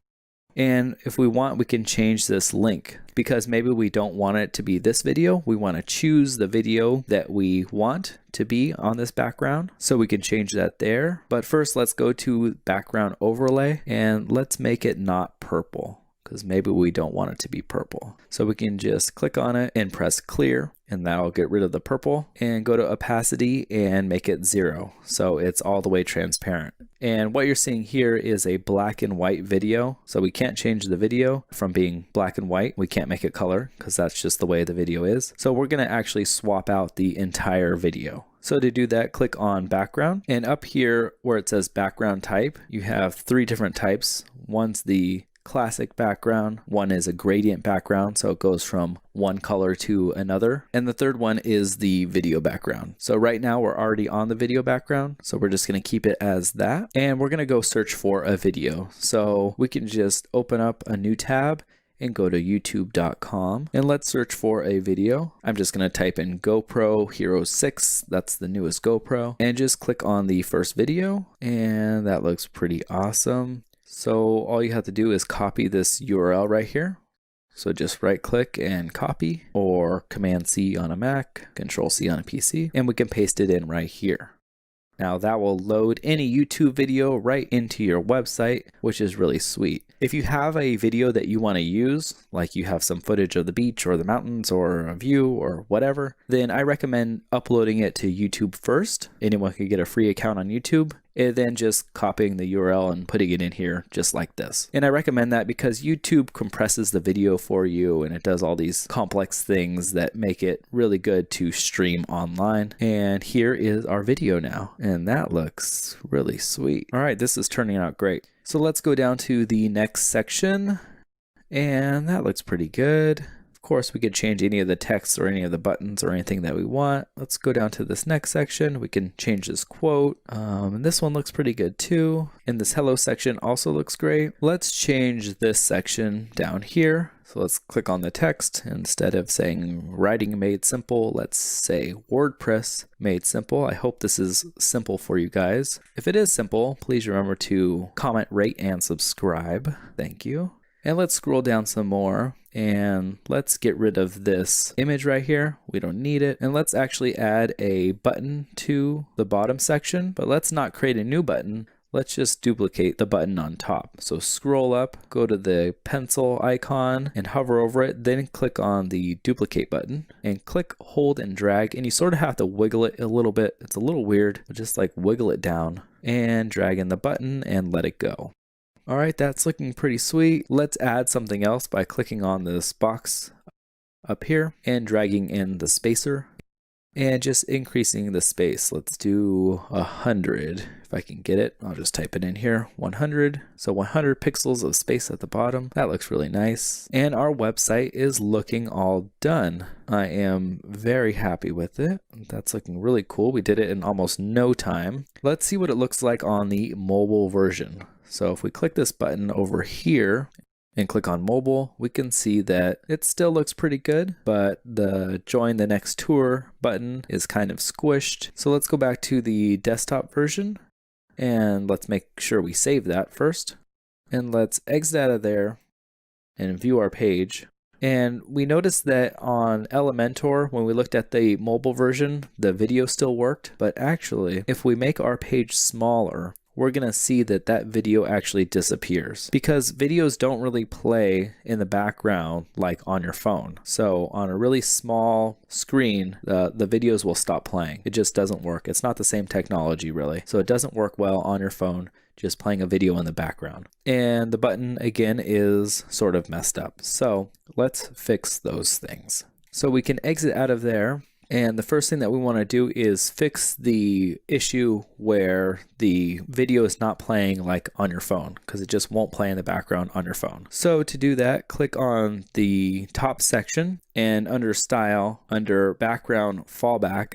And if we want, we can change this link because maybe we don't want it to be this video. We want to choose the video that we want to be on this background. So we can change that there. But first, let's go to background overlay and let's make it not purple, because maybe we don't want it to be purple. So we can just click on it and press clear, and that'll get rid of the purple, and go to opacity and make it 0. So it's all the way transparent. And what you're seeing here is a black and white video. So we can't change the video from being black and white. We can't make it color because that's just the way the video is. So we're gonna actually swap out the entire video. So to do that, click on background, and up here where it says background type, you have 3 different types. One's the classic background, one is a gradient background, so it goes from one color to another, and the third one is the video background. So right now we're already on the video background, so we're just going to keep it as that, and we're going to go search for a video. So we can just open up a new tab and go to youtube.com, and let's search for a video. I'm just going to type in GoPro Hero 6, that's the newest GoPro, and just click on the first video, and that looks pretty awesome. So all you have to do is copy this URL right here. So just right click and copy, or Command C on a Mac, Control C on a PC, and we can paste it in right here. Now that will load any YouTube video right into your website, which is really sweet. If you have a video that you want to use, like you have some footage of the beach or the mountains or a view or whatever, then I recommend uploading it to YouTube first. Anyone can get a free account on YouTube, and then just copying the URL and putting it in here just like this. And I recommend that because YouTube compresses the video for you, and it does all these complex things that make it really good to stream online. And here is our video now, and that looks really sweet. All right, this is turning out great. So let's go down to the next section, and that looks pretty good. Of course, we could change any of the text or any of the buttons or anything that we want. Let's go down to this next section. We can change this quote, and this one looks pretty good too. And this hello section also looks great. Let's change this section down here. So let's click on the text. Instead of saying writing made simple, let's say WordPress made simple. I hope this is simple for you guys. If it is simple, please remember to comment, rate, and subscribe. Thank you. And let's scroll down some more, and let's get rid of this image right here. We don't need it. And let's actually add a button to the bottom section, but let's not create a new button. Let's just duplicate the button on top. So scroll up, go to the pencil icon and hover over it, then click on the duplicate button and click, hold, and drag. And you sort of have to wiggle it a little bit. It's a little weird, but just like wiggle it down and drag in the button and let it go. All right, that's looking pretty sweet. Let's add something else by clicking on this box up here and dragging in the spacer. and just increasing the space. Let's do 100. If I can get it, I'll just type it in here, 100. So 100 pixels of space at the bottom. That looks really nice. And our website is looking all done. I am very happy with it. That's looking really cool. We did it in almost no time. Let's see what it looks like on the mobile version. So if we click this button over here and click on mobile, we can see that it still looks pretty good, but the join the next tour button is kind of squished. So let's go back to the desktop version and let's make sure we save that first. And let's exit out of there and view our page. And we noticed that on Elementor, when we looked at the mobile version, the video still worked, but actually, if we make our page smaller, we're going to see that that video actually disappears because videos don't really play in the background like on your phone. So on a really small screen, the videos will stop playing. It just doesn't work. It's not the same technology really. So it doesn't work well on your phone, just playing a video in the background. And the button again is sort of messed up. So let's fix those things. So we can exit out of there. And the first thing that we want to do is fix the issue where the video is not playing like on your phone because it just won't play in the background on your phone. So to do that, click on the top section and under Style, under Background Fallback,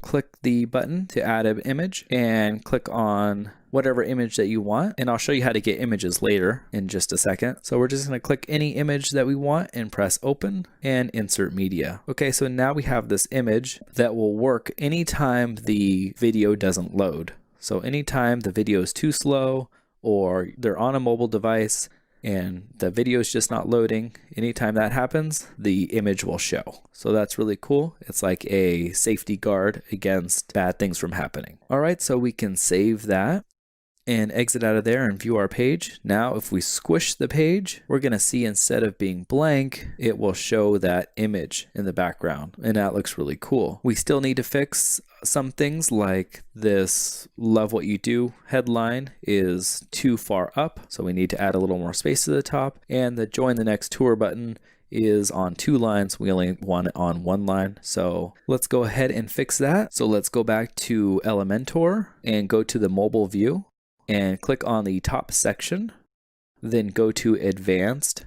click the button to add an image and click on whatever image that you want. And I'll show you how to get images later in just a second. So we're just going to click any image that we want and press open and insert media. Okay, so now we have this image that will work anytime the video doesn't load. So anytime the video is too slow or they're on a mobile device and the video is just not loading, anytime that happens, the image will show. So that's really cool. It's like a safety guard against bad things from happening. All right, so we can save that and exit out of there and view our page. Now, if we squish the page, we're gonna see instead of being blank, it will show that image in the background, and that looks really cool. We still need to fix some things like this love what you do headline is too far up, so we need to add a little more space to the top, and the join the next tour button is on 2 lines. We only want it on 1 line. So let's go ahead and fix that. So let's go back to Elementor and go to the mobile view and click on the top section, then go to advanced.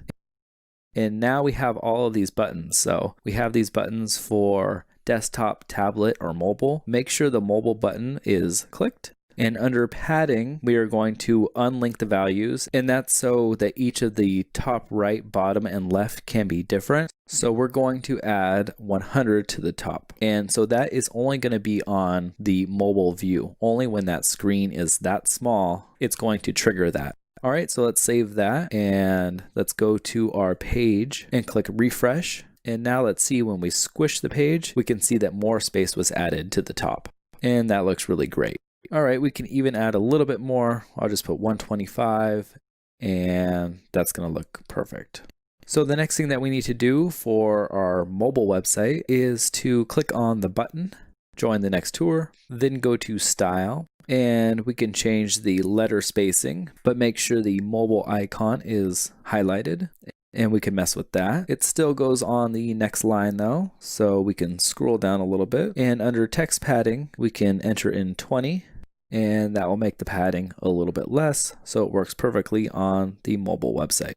And now we have all of these buttons. So we have these buttons for desktop, tablet, or mobile. Make sure the mobile button is clicked. And under padding, we are going to unlink the values, and that's so that each of the top, right, bottom, and left can be different. So we're going to add 100 to the top. And so that is only going to be on the mobile view. Only when that screen is that small, it's going to trigger that. All right, so let's save that and let's go to our page and click refresh. And now let's see when we squish the page, we can see that more space was added to the top. And that looks really great. All right, we can even add a little bit more. I'll just put 125 and that's gonna look perfect. So the next thing that we need to do for our mobile website is to click on the button, join the next tour, then go to style, and we can change the letter spacing, but make sure the mobile icon is highlighted. And we can mess with that. It still goes on the next line though, so we can scroll down a little bit. And under text padding, we can enter in 20, and that will make the padding a little bit less, so it works perfectly on the mobile website.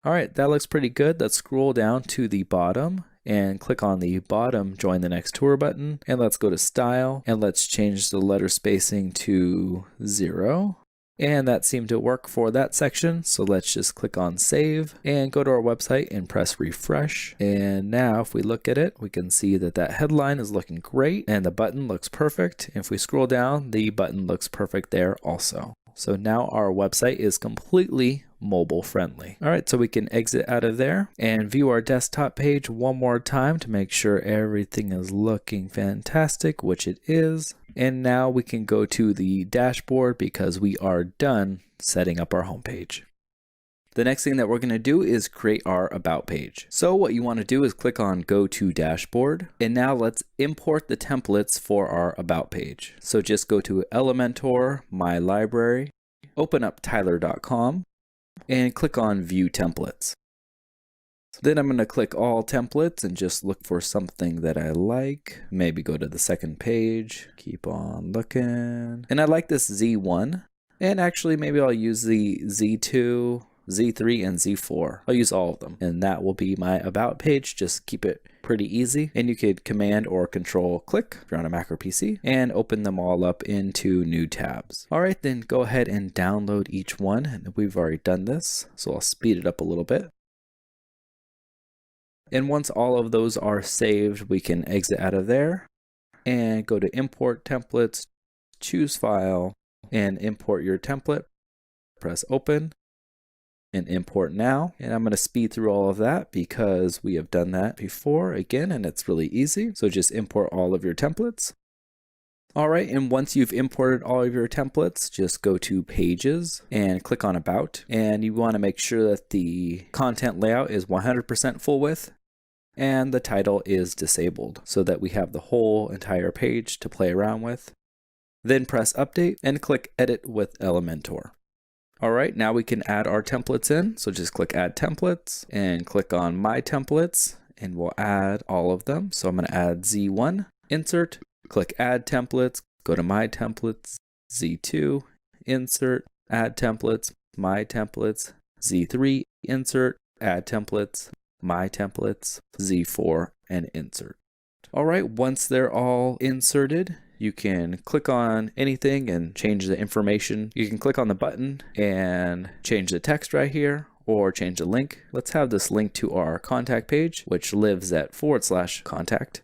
All right, that looks pretty good. Let's scroll down to the bottom and click on the bottom join the next tour button, and let's go to style, and let's change the letter spacing to 0. And that seemed to work for that section. So let's just click on save and go to our website and press refresh. And now if we look at it, we can see that that headline is looking great and the button looks perfect. If we scroll down, the button looks perfect there also. So now our website is completely mobile friendly. All right, so we can exit out of there and view our desktop page one more time to make sure everything is looking fantastic, which it is. And now we can go to the dashboard because we are done setting up our homepage. The next thing that we're going to do is create our about page. So what you want to do is click on go to dashboard, and now let's import the templates for our about page. So just go to Elementor, My Library, open up Tyler.com, and click on View Templates. Then I'm going to click all templates and just look for something that I like. Maybe go to the second page, keep on looking. And I like this Z1. And actually maybe I'll use the Z2, Z3, and Z4. I'll use all of them. And that will be my about page. Just keep it pretty easy. And you could command or control click if you're on a Mac or PC and open them all up into new tabs. All right, then go ahead and download each one. And we've already done this, so I'll speed it up a little bit. And once all of those are saved, we can exit out of there and go to import templates, choose file, and import your template. Press open and import now. And I'm going to speed through all of that because we have done that before again, and it's really easy. So just import all of your templates. All right, and once you've imported all of your templates, just go to Pages and click on About. And you want to make sure that the content layout is 100% full width and the title is disabled so that we have the whole entire page to play around with. Then press Update and click Edit with Elementor. All right, now we can add our templates in. So just click Add Templates and click on My Templates and we'll add all of them. So I'm going to add Z1, Insert, click Add Templates, go to My Templates, Z2, Insert, Add Templates, My Templates, Z3, Insert, Add Templates, My Templates, Z4, and Insert. All right, once they're all inserted, you can click on anything and change the information. You can click on the button and change the text right here or change the link. Let's have this link to our contact page, which lives at /contact.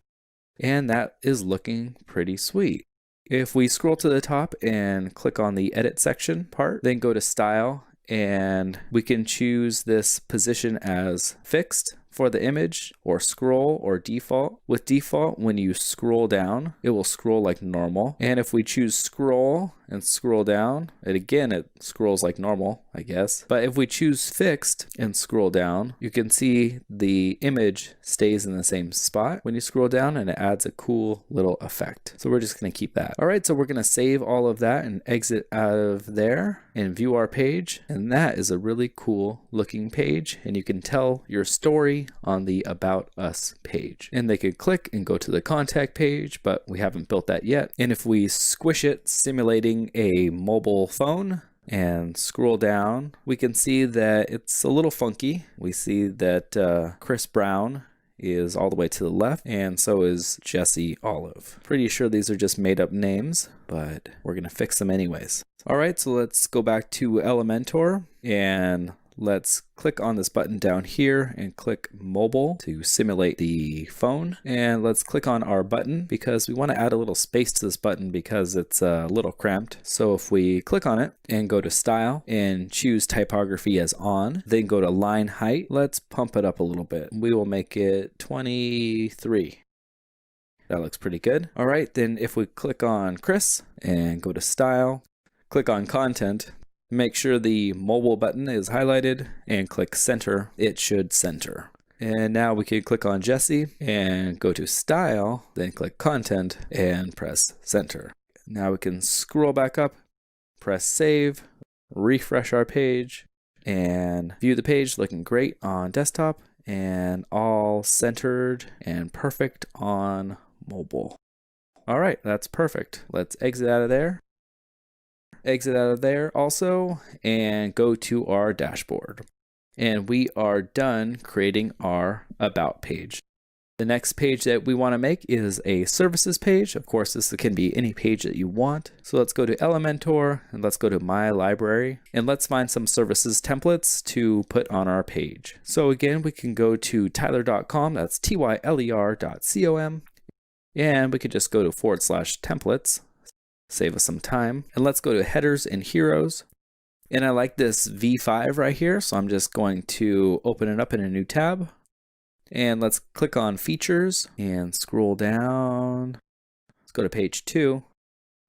And that is looking pretty sweet. If we scroll to the top and click on the edit section part, then go to style and we can choose this position as fixed for the image or scroll or default. With default, when you scroll down, it will scroll like normal. And if we choose scroll and scroll down, it scrolls like normal, I guess. But if we choose fixed and scroll down, you can see the image stays in the same spot when you scroll down and it adds a cool little effect. So we're just gonna keep that. All right, so we're gonna save all of that and exit out of there and view our page. And that is a really cool looking page. And you can tell your story on the About Us page. And they could click and go to the contact page, but we haven't built that yet. And if we squish it, simulating a mobile phone, and scroll down, we can see that it's a little funky. We see that Chris Brown is all the way to the left, and so is Jesse Olive. Pretty sure these are just made up names, but we're gonna fix them anyways. All right, so let's go back to Elementor and let's click on this button down here and click mobile to simulate the phone. And let's click on our button because we want to add a little space to this button because it's a little cramped. So if we click on it and go to style and choose typography as on, then go to line height, let's pump it up a little bit. We will make it 23. That looks pretty good. All right, then if we click on Chris and go to style, click on content, make sure the mobile button is highlighted and click center. It should center. And now we can click on Jesse and go to style, then click content and press center. Now we can scroll back up, press save, refresh our page and view the page looking great on desktop and all centered and perfect on mobile. All right, that's perfect. Let's exit out of there. Exit out of there also and go to our dashboard. And we are done creating our About page. The next page that we want to make is a services page. Of course, this can be any page that you want. So let's go to Elementor and let's go to My Library and let's find some services templates to put on our page. So again, we can go to tyler.com, that's tyler.com, and we could just go to /templates. Save us some time. And let's go to headers and heroes. And I like this V5 right here. So I'm just going to open it up in a new tab. And let's click on features and scroll down. Let's go to page 2.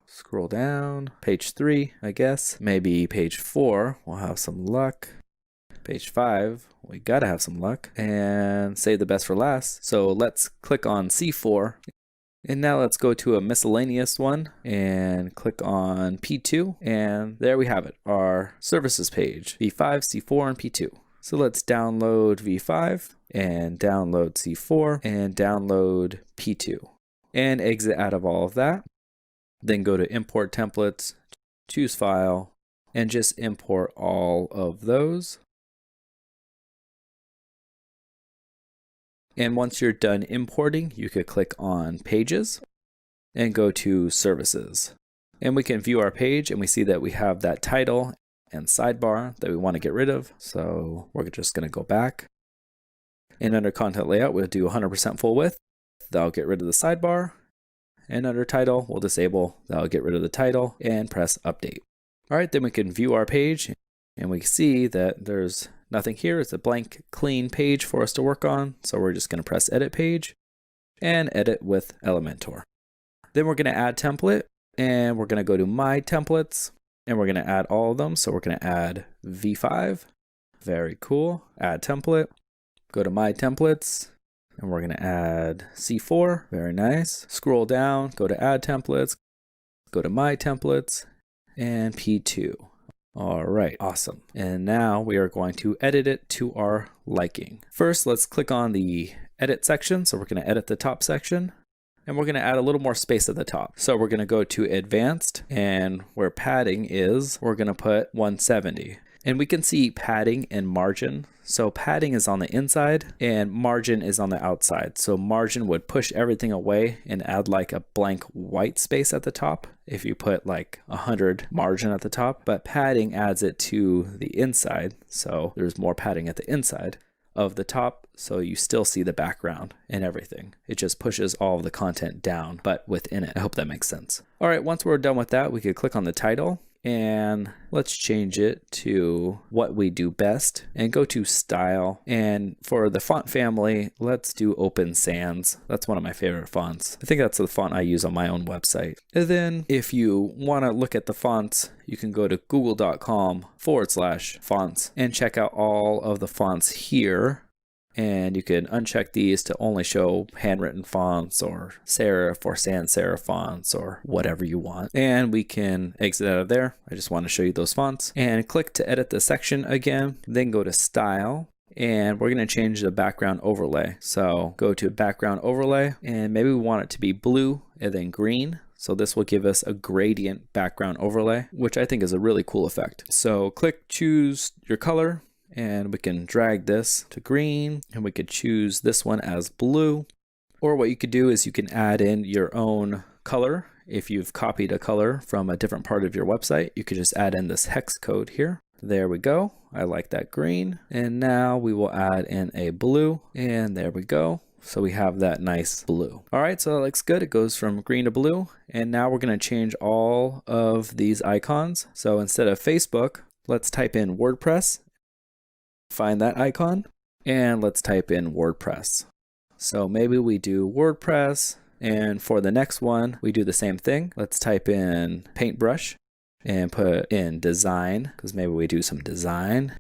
Scroll down. Page 3, I guess. Maybe page 4. We'll have some luck. Page 5. We gotta have some luck. And save the best for last. So let's click on C4. And now let's go to a miscellaneous one and click on P2. And there we have it, our services page, V5, C4, and P2. So let's download V5 and download C4 and download P2 and exit out of all of that. Then go to import templates, choose file, and just import all of those. And once you're done importing, you could click on Pages and go to Services. And we can view our page and we see that we have that title and sidebar that we want to get rid of. So we're just going to go back. And under Content Layout, we'll do 100% full width. That'll get rid of the sidebar. And under Title, we'll disable. That'll get rid of the title and press Update. All right, then we can view our page and we see that there's nothing here. It's a blank, clean page for us to work on. So we're just going to press Edit Page and edit with Elementor. Then we're going to add template and we're going to go to My Templates and we're going to add all of them. So we're going to add V5. Very cool. Add template. Go to My Templates and we're going to add C4. Very nice. Scroll down, go to Add Templates, go to My Templates and P2. All right, awesome. And now we are going to edit it to our liking. First, let's click on the edit section. So we're going to edit the top section and we're going to add a little more space at the top. So we're going to go to advanced and where padding is, we're going to put 170. And we can see padding and margin. So padding is on the inside and margin is on the outside. So margin would push everything away and add like a blank white space at the top if you put like 100 margin at the top, but padding adds it to the inside. So there's more padding at the inside of the top. So you still see the background and everything. It just pushes all of the content down, but within it. I hope that makes sense. All right, once we're done with that, we could click on the title. And let's change it to what we do best and go to style. And for the font family, let's do Open Sans. That's one of my favorite fonts. I think that's the font I use on my own website. And then if you want to look at the fonts, you can go to google.com/fonts and check out all of the fonts here. And you can uncheck these to only show handwritten fonts or serif or sans serif fonts or whatever you want. And we can exit out of there. I just want to show you those fonts and click to edit the section again, then go to style. And we're going to change the background overlay. So go to background overlay and maybe we want it to be blue and then green. So this will give us a gradient background overlay, which I think is a really cool effect. So click choose your color. And we can drag this to green and we could choose this one as blue. Or what you could do is you can add in your own color. If you've copied a color from a different part of your website, you could just add in this hex code here. There we go. I like that green. And now we will add in a blue and there we go. So we have that nice blue. All right, so that looks good. It goes from green to blue. And now we're going to change all of these icons. So instead of Facebook, let's type in WordPress. Find that icon and let's type in WordPress. So maybe we do WordPress and for the next one, we do the same thing. Let's type in paintbrush and put in design because maybe we do some design.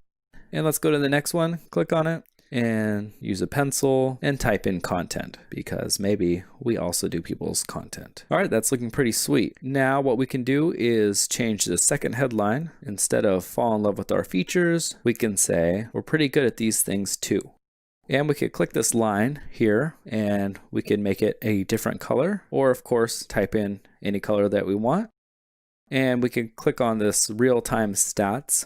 And let's go to the next one, click on it and use a pencil and type in content because maybe we also do people's content. All right, that's looking pretty sweet. Now what we can do is change the second headline. Instead of fall in love with our features, we can say we're pretty good at these things too. And we could click this line here and we can make it a different color or of course type in any color that we want. And we can click on this real-time stats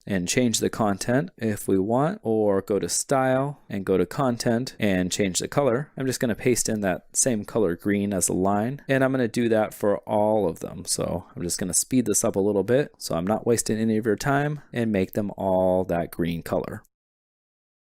and change the content if we want, or go to style and go to content and change the color. I'm just going to paste in that same color green as a line, and I'm going to do that for all of them. So I'm just going to speed this up a little bit so I'm not wasting any of your time and make them all that green color.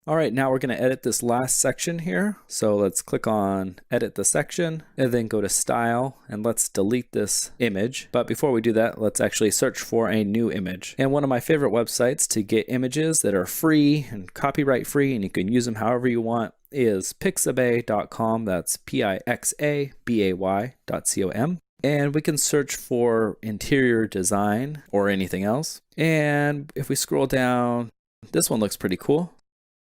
All right, now we're going to edit this last section here. So let's click on edit the section and then go to style and let's delete this image. But before we do that, let's actually search for a new image. And one of my favorite websites to get images that are free and copyright free and you can use them however you want is pixabay.com. That's pixabay.com. And we can search for interior design or anything else. And if we scroll down, this one looks pretty cool.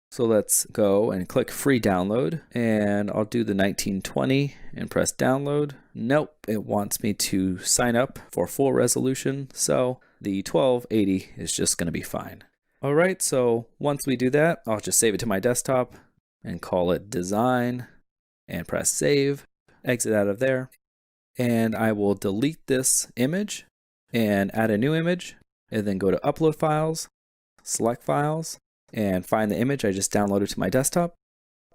So let's go and click free download and I'll do the 1920 and press download. Nope, it wants me to sign up for full resolution. So the 1280 is just going to be fine. All right, so once we do that, I'll just save it to my desktop and call it design and press save, exit out of there. And I will delete this image and add a new image, and then go to upload files, select files, and find the image I just downloaded to my desktop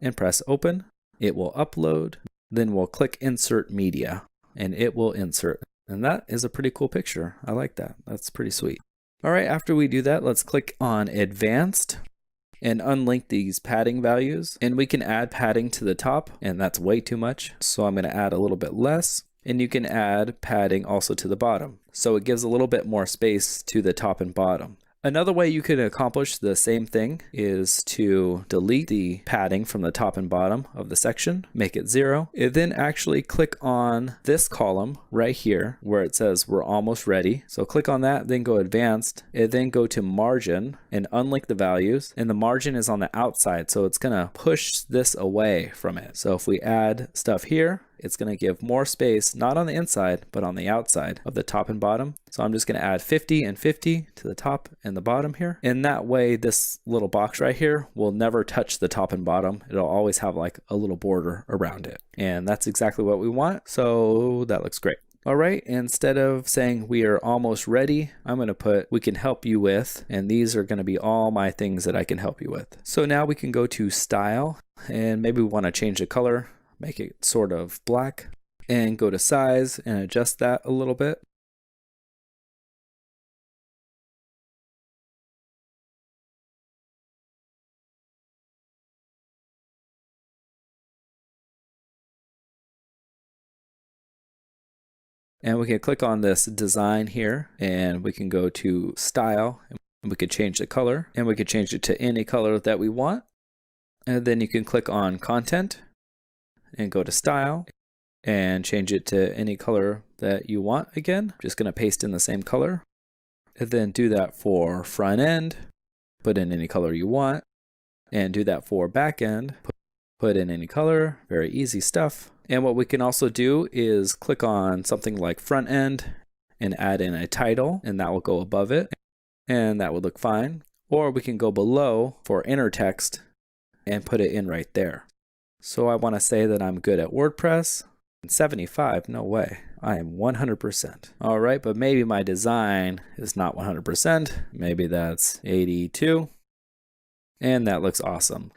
and press open. It will upload, then we'll click insert media and it will insert. And that is a pretty cool picture. I like that. That's pretty sweet. All right, after we do that, let's click on advanced and unlink these padding values. And we can add padding to the top, and that's way too much. So I'm going to add a little bit less. And you can add padding also to the bottom. So it gives a little bit more space to the top and bottom. Another way you can accomplish the same thing is to delete the padding from the top and bottom of the section, make it 0, and then actually click on this column right here where it says we're almost ready. So click on that, then go advanced, and then go to margin and unlink the values. And the margin is on the outside, so it's gonna push this away from it. So if we add stuff here, it's going to give more space, not on the inside, but on the outside of the top and bottom. So I'm just going to add 50 and 50 to the top and the bottom here. And that way, this little box right here will never touch the top and bottom. It'll always have like a little border around it. And that's exactly what we want. So that looks great. All right, instead of saying we are almost ready, I'm going to put we can help you with, and these are going to be all my things that I can help you with. So now we can go to style, and maybe we want to change the color. Make it sort of black, and go to size and adjust that a little bit. And we can click on this design here, and we can go to style, and we could change the color, and we could change it to any color that we want. And then you can click on content and go to style and change it to any color that you want again. Just going to paste in the same color. And then do that for front end, put in any color you want, and do that for back end, put in any color. Very easy stuff. And what we can also do is click on something like front end and add in a title, and that will go above it, and that would look fine. Or we can go below for inner text and put it in right there. So I want to say that I'm good at WordPress. 75, no way. I am 100%. All right, but maybe my design is not 100%. Maybe that's 82. And that looks awesome.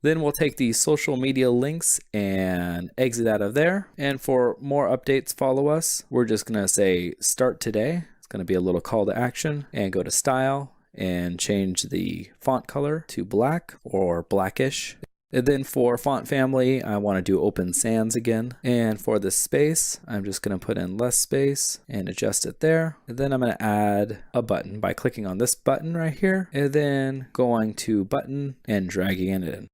Then we'll take these social media links and exit out of there. And for more updates, follow us. We're just going to say start today. It's going to be a little call to action, and go to style and change the font color to black or blackish. And then for font family, I want to do Open Sans again. And for the space, I'm just going to put in less space and adjust it there. And then I'm going to add a button by clicking on this button right here, and then going to button and dragging it in.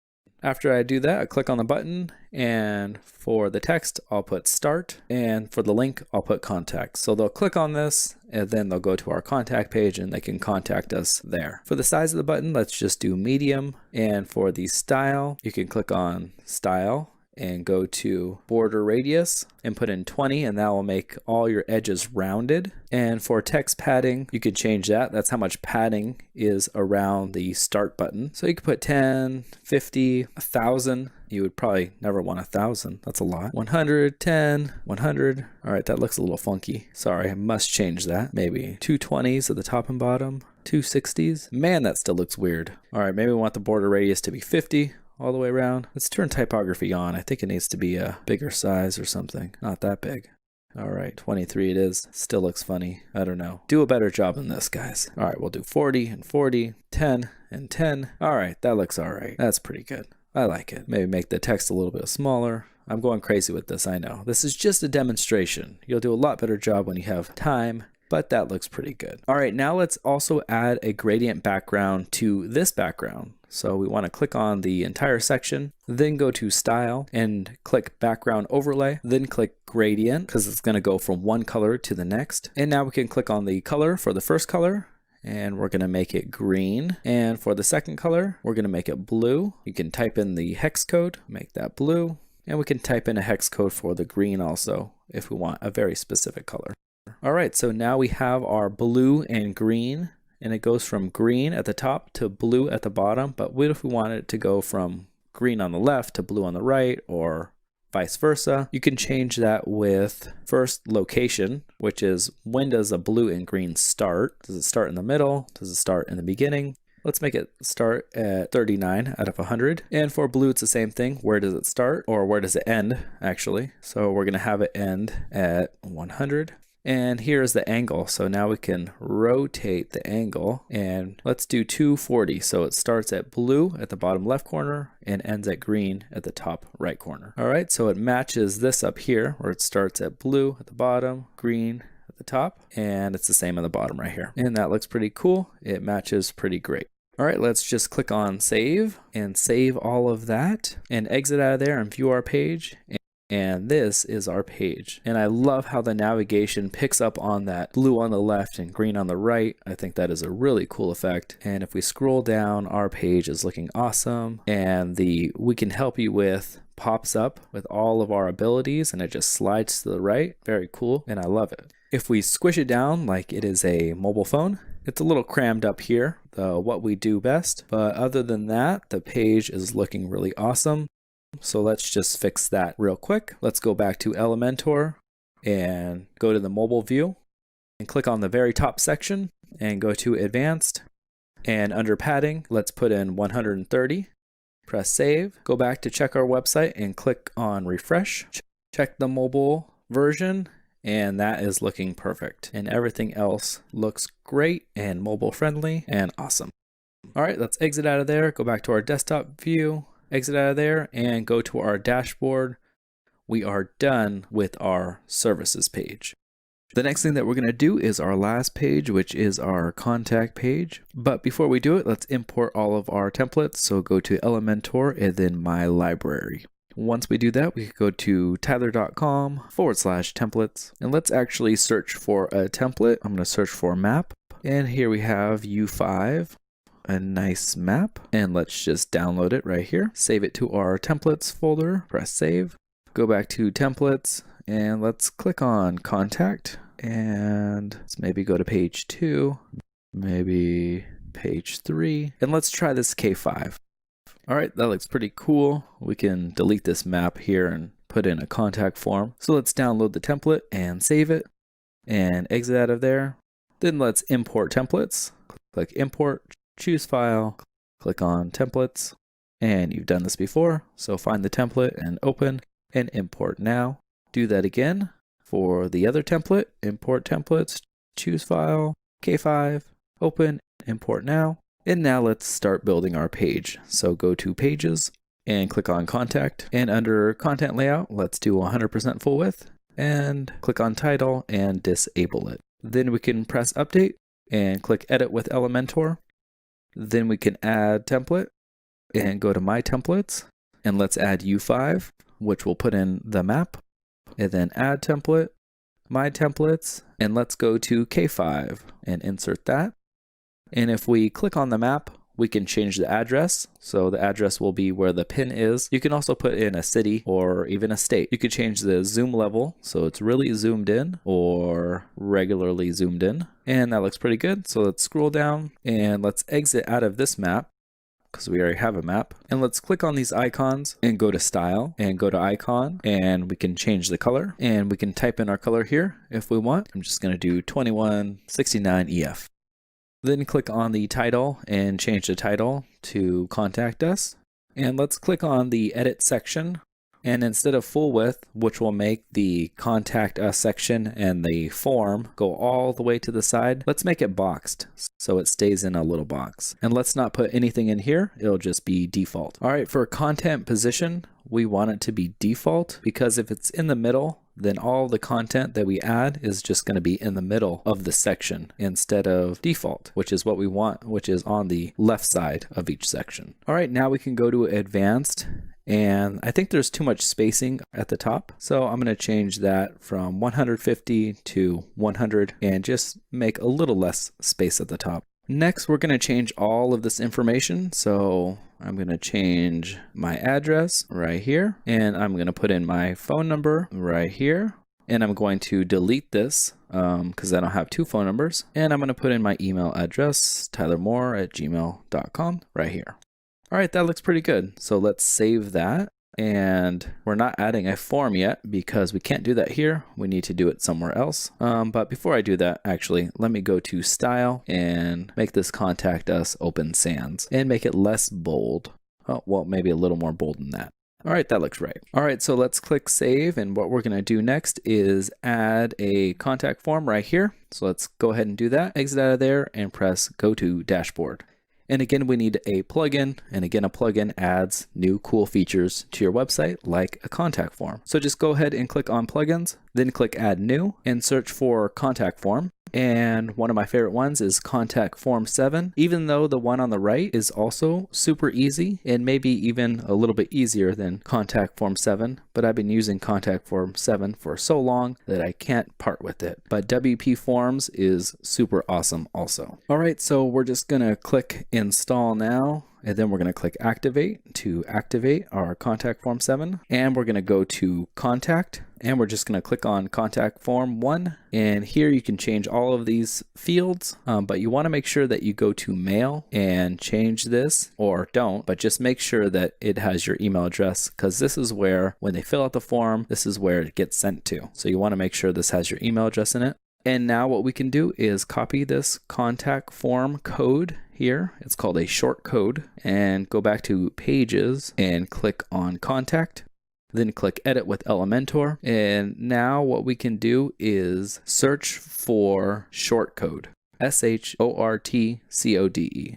After I do that, I click on the button, and for the text, I'll put start, and for the link, I'll put contact. So they'll click on this, and then they'll go to our contact page, and they can contact us there. For the size of the button, let's just do medium, and for the style, you can click on style and go to border radius and put in 20, and that will make all your edges rounded. And for text padding, you can change that. That's how much padding is around the start button. So you could put 10, 50, 1,000. You would probably never want 1,000. That's a lot. 100, 10, 100. All right, that looks a little funky. Sorry, I must change that. Maybe 220s at the top and bottom, 260s. Man, that still looks weird. All right, maybe we want the border radius to be 50. All the way around. Let's turn typography on. I think it needs to be a bigger size or something. Not that big. All right, 23 it is. Still looks funny. I don't know. Do a better job than this, guys. All right, we'll do 40 and 40, 10 and 10. All right, that looks all right. That's pretty good. I like it. Maybe make the text a little bit smaller. I'm going crazy with this, I know. This is just a demonstration. You'll do a lot better job when you have time, but that looks pretty good. All right, now let's also add a gradient background to this background. So we want to click on the entire section, then go to style and click background overlay, then click gradient because it's going to go from one color to the next. And now we can click on the color for the first color, and we're going to make it green. And for the second color, we're going to make it blue. You can type in the hex code, make that blue, and we can type in a hex code for the green also if we want a very specific color. All right, so now we have our blue and green and it goes from green at the top to blue at the bottom. But what if we want it to go from green on the left to blue on the right, or vice versa? You can change that with first location, which is when does a blue and green start? Does it start in the middle? Does it start in the beginning? Let's make it start at 39 out of 100. And for blue, it's the same thing. Where does it start, or where does it end, actually? So we're going to have it end at 100. And here's the angle. So now we can rotate the angle, and let's do 240. So it starts at blue at the bottom left corner and ends at green at the top right corner. All right, so it matches this up here where it starts at blue at the bottom, green at the top, and it's the same on the bottom right here. And that looks pretty cool. It matches pretty great. All right, let's just click on save and save all of that and exit out of there and view our page. And this is our page. And I love how the navigation picks up on that blue on the left and green on the right. I think that is a really cool effect. And if we scroll down, our page is looking awesome. And the we can help you with pops up with all of our abilities, and it just slides to the right. Very cool, and I love it. If we squish it down like it is a mobile phone, it's a little crammed up here, what we do best. But other than that, the page is looking really awesome. So let's just fix that real quick. Let's go back to Elementor and go to the mobile view and click on the very top section and go to advanced, and under padding, let's put in 130. Press save, go back to check our website and click on refresh. Check the mobile version, and that is looking perfect. And everything else looks great and mobile friendly and awesome. All right, let's exit out of there, go back to our desktop view, exit out of there, and go to our dashboard. We are done with our services page. The next thing that we're going to do is our last page, which is our contact page. But before we do it, let's import all of our templates. So go to Elementor and then My Library. Once we do that, we can go to tyler.com/templates, and let's actually search for a template. I'm going to search for map, and here we have U5. A nice map, and let's just download it right here. Save it to our templates folder, press save, go back to templates, and let's click on contact, and let's maybe go to page 2, maybe page 3, and let's try this K5. All right, that looks pretty cool. We can delete this map here and put in a contact form. So let's download the template and save it and exit out of there. Then let's import templates. Click import, choose file, click on templates, and you've done this before. So find the template and open and import now. Do that again for the other template, import templates, choose file, K5, open, import now. And now let's start building our page. So go to pages and click on contact, and under content layout, let's do 100% full width and click on title and disable it. Then we can press update and click edit with Elementor. Then we can add template and go to My Templates, and let's add U5, which we'll put in the map, and then add template, My Templates, and let's go to K5 and insert that. And if we click on the map, we can change the address. So the address will be where the pin is. You can also put in a city or even a state. You could change the zoom level, so it's really zoomed in or regularly zoomed in. And that looks pretty good. So let's scroll down and let's exit out of this map because we already have a map. And let's click on these icons and go to style and go to icon, and we can change the color, and we can type in our color here if we want. I'm just going to do 2169 EF. Then click on the title and change the title to Contact Us. And let's click on the Edit section. And instead of full width, which will make the Contact Us section and the form go all the way to the side, let's make it boxed so it stays in a little box. And let's not put anything in here. It'll just be default. All right, for content position, we want it to be default because if it's in the middle, then all the content that we add is just going to be in the middle of the section instead of default, which is what we want, which is on the left side of each section. All right, now we can go to advanced, and I think there's too much spacing at the top. So I'm going to change that from 150 to 100 and just make a little less space at the top. Next, we're going to change all of this information. So I'm going to change my address right here, and I'm going to put in my phone number right here. and I'm going to delete this because I don't have 2 phone numbers, and I'm going to put in my email address, tylermoore@gmail.com, right here. All right, that looks pretty good. So let's save that. And we're not adding a form yet because we can't do that here. We need to do it somewhere else. But before I do that, actually, let me go to Style and make this Contact Us Open Sans and make it less bold. Oh, well, maybe a little more bold than that. All right, that looks right. All right, so let's click Save. And what we're going to do next is add a contact form right here. So let's go ahead and do that. Exit out of there and press Go to Dashboard. And again, we need a plugin, and again, a plugin adds new cool features to your website, like a contact form. So just go ahead and click on plugins, then click add new and search for contact form. And one of my favorite ones is Contact Form 7, even though the one on the right is also super easy and maybe even a little bit easier than Contact Form 7. But I've been using Contact Form 7 for so long that I can't part with it. But WP Forms is super awesome also. All right, so we're just gonna click Install now. And then we're going to click Activate to activate our Contact Form 7. And we're going to go to Contact. And we're just going to click on Contact Form 1. And here you can change all of these fields. But you want to make sure that you go to Mail and change this. Or don't, but just make sure that it has your email address. Because this is where, when they fill out the form, this is where it gets sent to. So you want to make sure this has your email address in it. And now what we can do is copy this contact form code here. It's called a short code, and go back to Pages and click on Contact. Then click Edit with Elementor. And now what we can do is search for short code. SHORTCODE,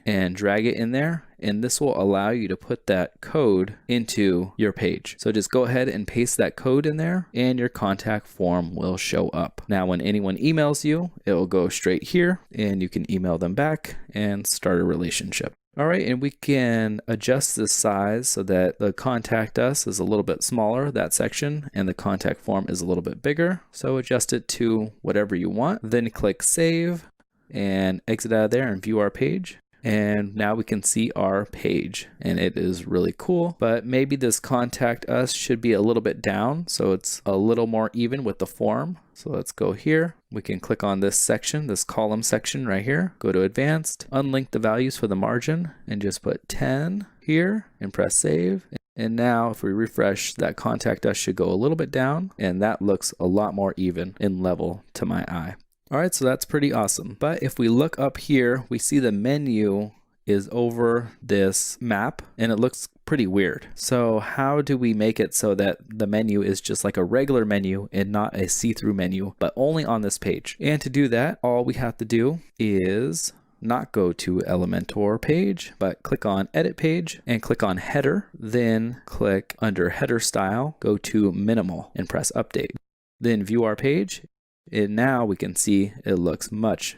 and drag it in there, and this will allow you to put that code into your page. So just go ahead and paste that code in there and your contact form will show up. Now when anyone emails you, it will go straight here and you can email them back and start a relationship. All right, and we can adjust the size so that the Contact Us is a little bit smaller, that section, and the contact form is a little bit bigger. So adjust it to whatever you want, then click Save and exit out of there and view our page. And now we can see our page, and it is really cool. But maybe this Contact Us should be a little bit down so it's a little more even with the form. So let's go here. We can click on this section, this column section right here. Go to Advanced, unlink the values for the margin, and just put 10 here and press Save. And now if we refresh, that Contact Us should go a little bit down, and that looks a lot more even in level to my eye. All right, so that's pretty awesome. But if we look up here, we see the menu is over this map and it looks pretty weird. So how do we make it so that the menu is just like a regular menu and not a see-through menu, but only on this page? And to do that, all we have to do is not go to Elementor page, but click on Edit Page and click on Header, then click under Header Style, go to Minimal and press Update. Then view our page. And now we can see it looks much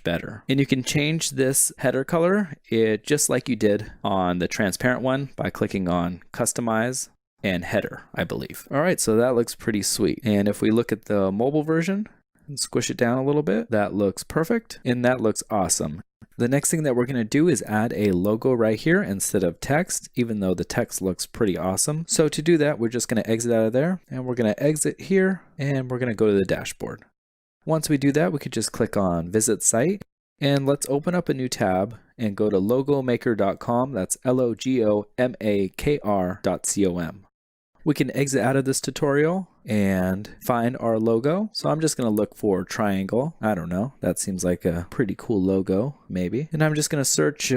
better. And you can change this header color just like you did on the transparent one by clicking on Customize and Header, I believe. All right, so that looks pretty sweet. And if we look at the mobile version and squish it down a little bit, that looks perfect and that looks awesome. The next thing that we're going to do is add a logo right here instead of text, even though the text looks pretty awesome. So to do that, we're just going to exit out of there and we're going to exit here and we're going to go to the dashboard. Once we do that, we could just click on Visit Site and let's open up a new tab and go to logomaker.com. That's logomaker.com. We can exit out of this tutorial and find our logo. So I'm just going to look for triangle. I don't know. That seems like a pretty cool logo, maybe. And I'm just going to search for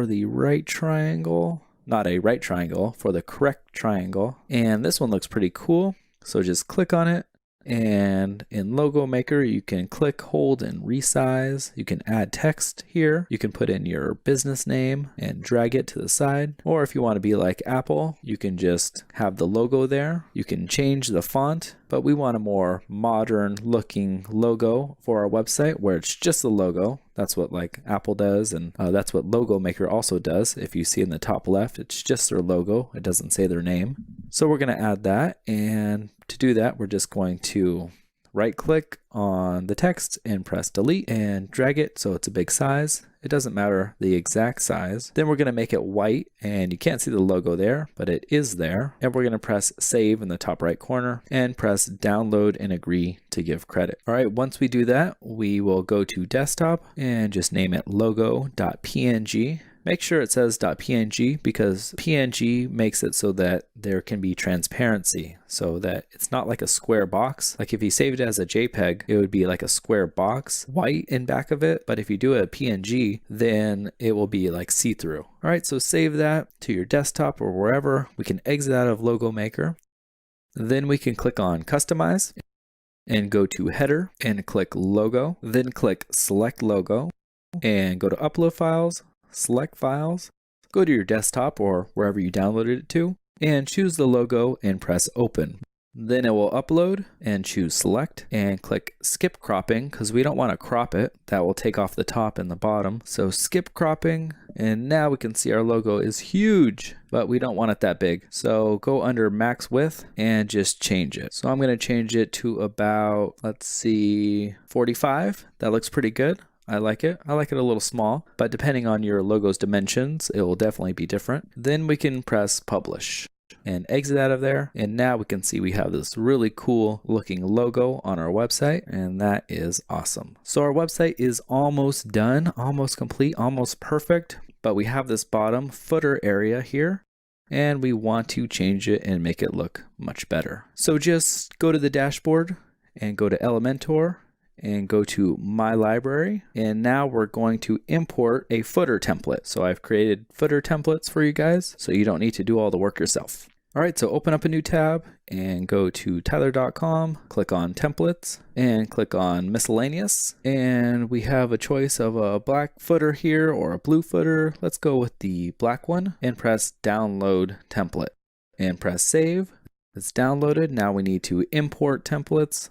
the right triangle. Not a right triangle, for the correct triangle. And this one looks pretty cool. So just click on it. And in Logo Maker, you can click, hold, and resize. You can add text here. You can put in your business name and drag it to the side. Or if you want to be like Apple, you can just have the logo there. You can change the font, but we want a more modern looking logo for our website where it's just the logo. That's what like Apple does, and that's what Logo Maker also does. If you see in the top left, it's just their logo. It doesn't say their name. So we're going to add that, and to do that, we're just going to right click on the text and press delete and drag it so it's a big size. It doesn't matter the exact size. Then we're going to make it white, and you can't see the logo there, but it is there. And we're going to press save in the top right corner and press download and agree to give credit. All right, once we do that, we will go to desktop and just name it logo.png. Make sure it says .png because PNG makes it so that there can be transparency, so that it's not like a square box. Like if you saved it as a JPEG, it would be like a square box, white in back of it. But if you do a PNG, then it will be like see-through. All right, so save that to your desktop or wherever. We can exit out of Logo Maker. Then we can click on Customize and go to Header and click Logo. Then click Select Logo and go to Upload Files. Select Files, go to your desktop or wherever you downloaded it to, and choose the logo and press Open. Then it will upload and choose Select and click Skip Cropping because we don't want to crop it. That will take off the top and the bottom. So skip cropping, and now we can see our logo is huge, but we don't want it that big. So go under Max Width and just change it. So I'm going to change it to about, let's see, 45. That looks pretty good. I like it. I like it a little small, but depending on your logo's dimensions, it will definitely be different. Then we can press publish and exit out of there. And now we can see we have this really cool looking logo on our website, and that is awesome. So our website is almost done, almost complete, almost perfect, but we have this bottom footer area here, and we want to change it and make it look much better. So just go to the dashboard and go to Elementor and go to My Library, and now we're going to import a footer template. So I've created footer templates for you guys, so you don't need to do all the work yourself. All right, so open up a new tab and go to tyler.com, click on templates and click on miscellaneous. And we have a choice of a black footer here or a blue footer. Let's go with the black one and press download template and press save. It's downloaded. Now we need to import templates,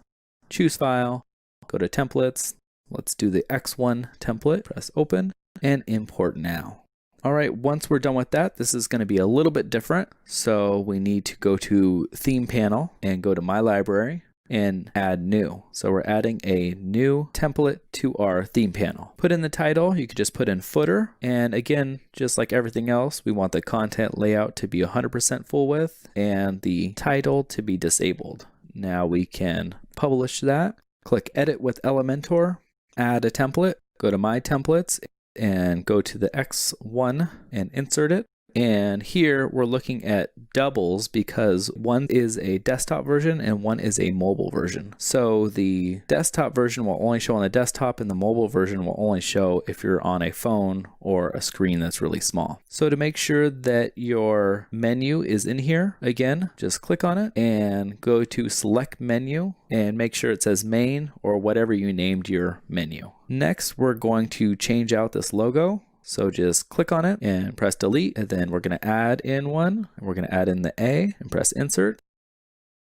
choose file, go to templates. Let's do the X1 template, press open and import now. All right, once we're done with that, this is going to be a little bit different. So we need to go to theme panel and go to My Library and add new. So we're adding a new template to our theme panel. Put in the title, you could just put in footer. And again, just like everything else, we want the content layout to be 100% full width and the title to be disabled. Now we can publish that. Click Edit with Elementor, add a template, go to My Templates, and go to the X1 and insert it. And here we're looking at doubles because one is a desktop version and one is a mobile version. So the desktop version will only show on the desktop and the mobile version will only show if you're on a phone or a screen that's really small. So to make sure that your menu is in here, again, just click on it and go to select menu and make sure it says main or whatever you named your menu. Next, we're going to change out this logo. So just click on it and press delete, and then we're going to add in one, and we're going to add in the A and press insert.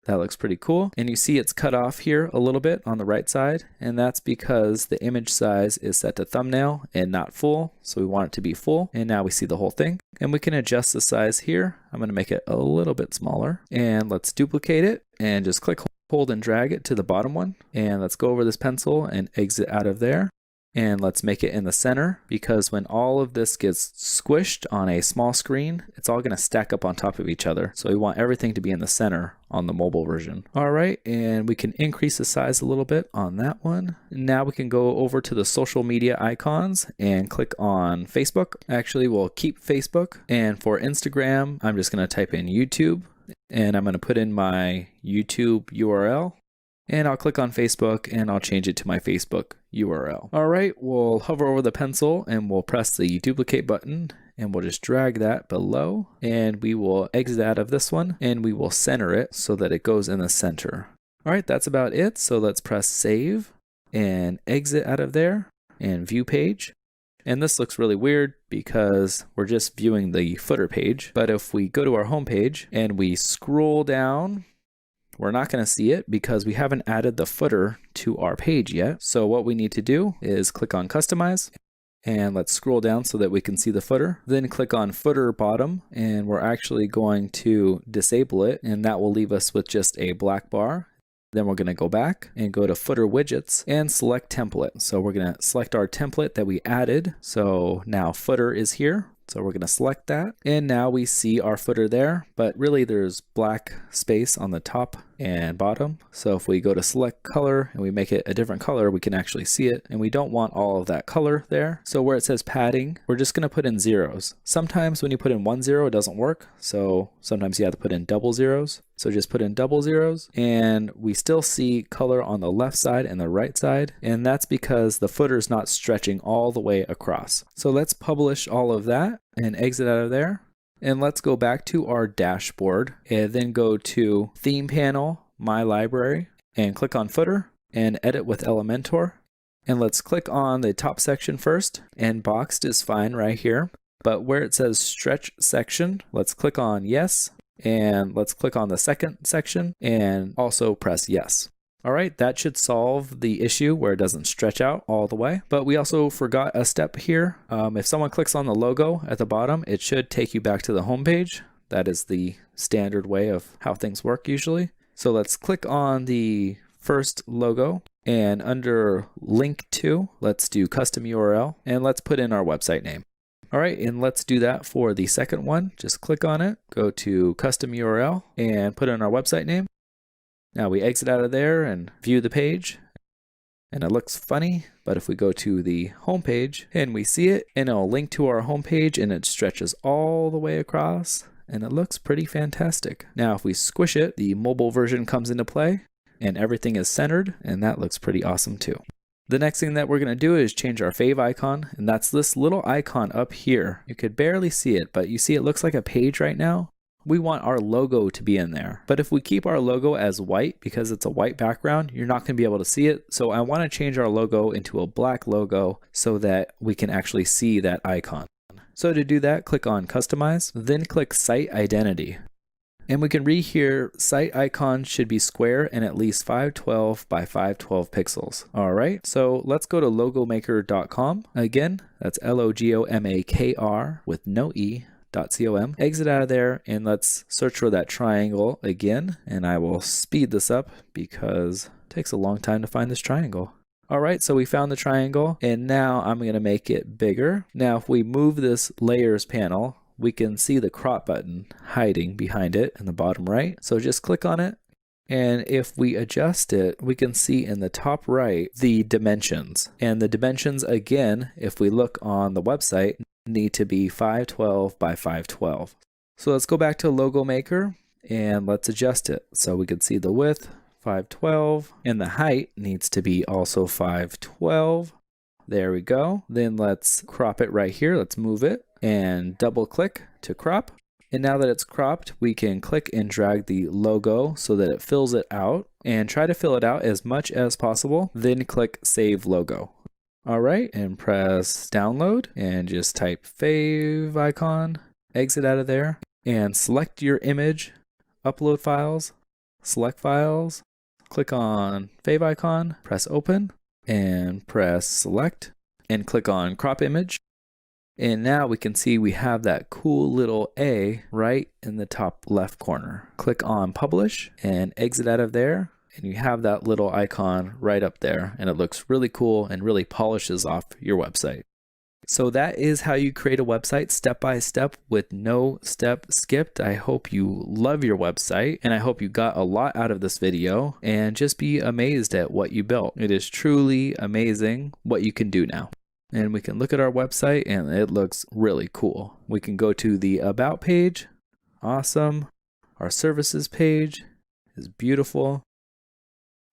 That looks pretty cool. And you see it's cut off here a little bit on the right side, and that's because the image size is set to thumbnail and not full. So we want it to be full, and now we see the whole thing. And we can adjust the size here. I'm going to make it a little bit smaller, and let's duplicate it and just click, hold, and drag it to the bottom one. And let's go over this pencil and exit out of there. And let's make it in the center because when all of this gets squished on a small screen, it's all going to stack up on top of each other. So we want everything to be in the center on the mobile version. All right, and we can increase the size a little bit on that one. Now we can go over to the social media icons and click on Facebook. Actually, we'll keep Facebook. And for Instagram, I'm just going to type in YouTube and I'm going to put in my YouTube URL. And I'll click on Facebook and I'll change it to my Facebook URL. All right, we'll hover over the pencil and we'll press the duplicate button and we'll just drag that below and we will exit out of this one and we will center it so that it goes in the center. All right, that's about it. So let's press save and exit out of there and view page. And this looks really weird because we're just viewing the footer page. But if we go to our home page and we scroll down, we're not going to see it because we haven't added the footer to our page yet. So what we need to do is click on Customize and let's scroll down so that we can see the footer. Then click on Footer Bottom and we're actually going to disable it and that will leave us with just a black bar. Then we're going to go back and go to footer widgets and select template. So we're going to select our template that we added. So now footer is here. So we're going to select that. And now we see our footer there, but really there's black space on the top and bottom. So if we go to select color and we make it a different color, we can actually see it. And we don't want all of that color there. So where it says padding, we're just going to put in zeros. Sometimes when you put in 1 0, it doesn't work. So sometimes you have to put in double zeros. So just put in double zeros, and we still see color on the left side and the right side. And that's because the footer is not stretching all the way across. So let's publish all of that and exit out of there. And let's go back to our dashboard and then go to theme panel, my library, and click on footer and edit with Elementor. And let's click on the top section first, and boxed is fine right here. But where it says stretch section, let's click on yes. And let's click on the second section and also press yes. All right, that should solve the issue where it doesn't stretch out all the way. But we also forgot a step here. If someone clicks on the logo at the bottom, it should take you back to the home page. That is the standard way of how things work usually. So let's click on the first logo, and under link to, let's do custom URL, and let's put in our website name. All right, and let's do that for the second one. Just click on it, go to custom URL, and put in our website name. Now we exit out of there and view the page, and it looks funny, but if we go to the home page and we see it, and it'll link to our home page, and it stretches all the way across, and it looks pretty fantastic. Now if we squish it, the mobile version comes into play, and everything is centered, and that looks pretty awesome too. The next thing that we're going to do is change our FavIcon, and that's this little icon up here. You could barely see it, but you see it looks like a page right now. We want our logo to be in there. But if we keep our logo as white, because it's a white background, you're not going to be able to see it. So I want to change our logo into a black logo so that we can actually see that icon. So to do that, click on Customize, then click Site Identity. And we can read here, site icon should be square and at least 512 by 512 pixels. All right, so let's go to logomaker.com. Again, that's LOGOMAKR with no E.com. Exit out of there and let's search for that triangle again. And I will speed this up because it takes a long time to find this triangle. All right, so we found the triangle and now I'm going to make it bigger. Now, if we move this layers panel, we can see the crop button hiding behind it in the bottom right. So just click on it. And if we adjust it, we can see in the top right, the dimensions. And the dimensions, again, if we look on the website, need to be 512 by 512. So let's go back to Logo Maker and let's adjust it. So we can see the width, 512, and the height needs to be also 512. There we go. Then let's crop it right here. Let's move it and double click to crop. And now that it's cropped, we can click and drag the logo so that it fills it out and try to fill it out as much as possible. Then click Save Logo. All right, and press download and just type FavIcon, exit out of there and select your image, upload files, select files, click on FavIcon, press open and press select and click on crop image. And now we can see we have that cool little A right in the top left corner. Click on publish and exit out of there. And you have that little icon right up there. And it looks really cool and really polishes off your website. So that is how you create a website step by step with no step skipped. I hope you love your website and I hope you got a lot out of this video and just be amazed at what you built. It is truly amazing what you can do now. And we can look at our website and it looks really cool. We can go to the About page. Awesome. Our Services page is beautiful.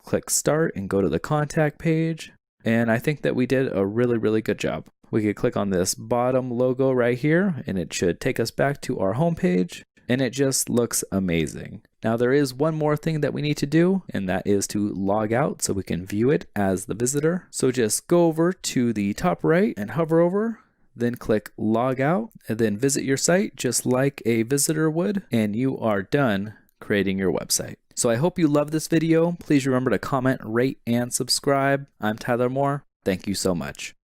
Click Start and go to the Contact page. And I think that we did a really, really good job. We could click on this bottom logo right here and it should take us back to our home page. And it just looks amazing. Now there is one more thing that we need to do, and that is to log out so we can view it as the visitor. So just go over to the top right and hover over, then click log out, and then visit your site just like a visitor would, and you are done creating your website. So I hope you love this video. Please remember to comment, rate, and subscribe. I'm Tyler Moore. Thank you so much.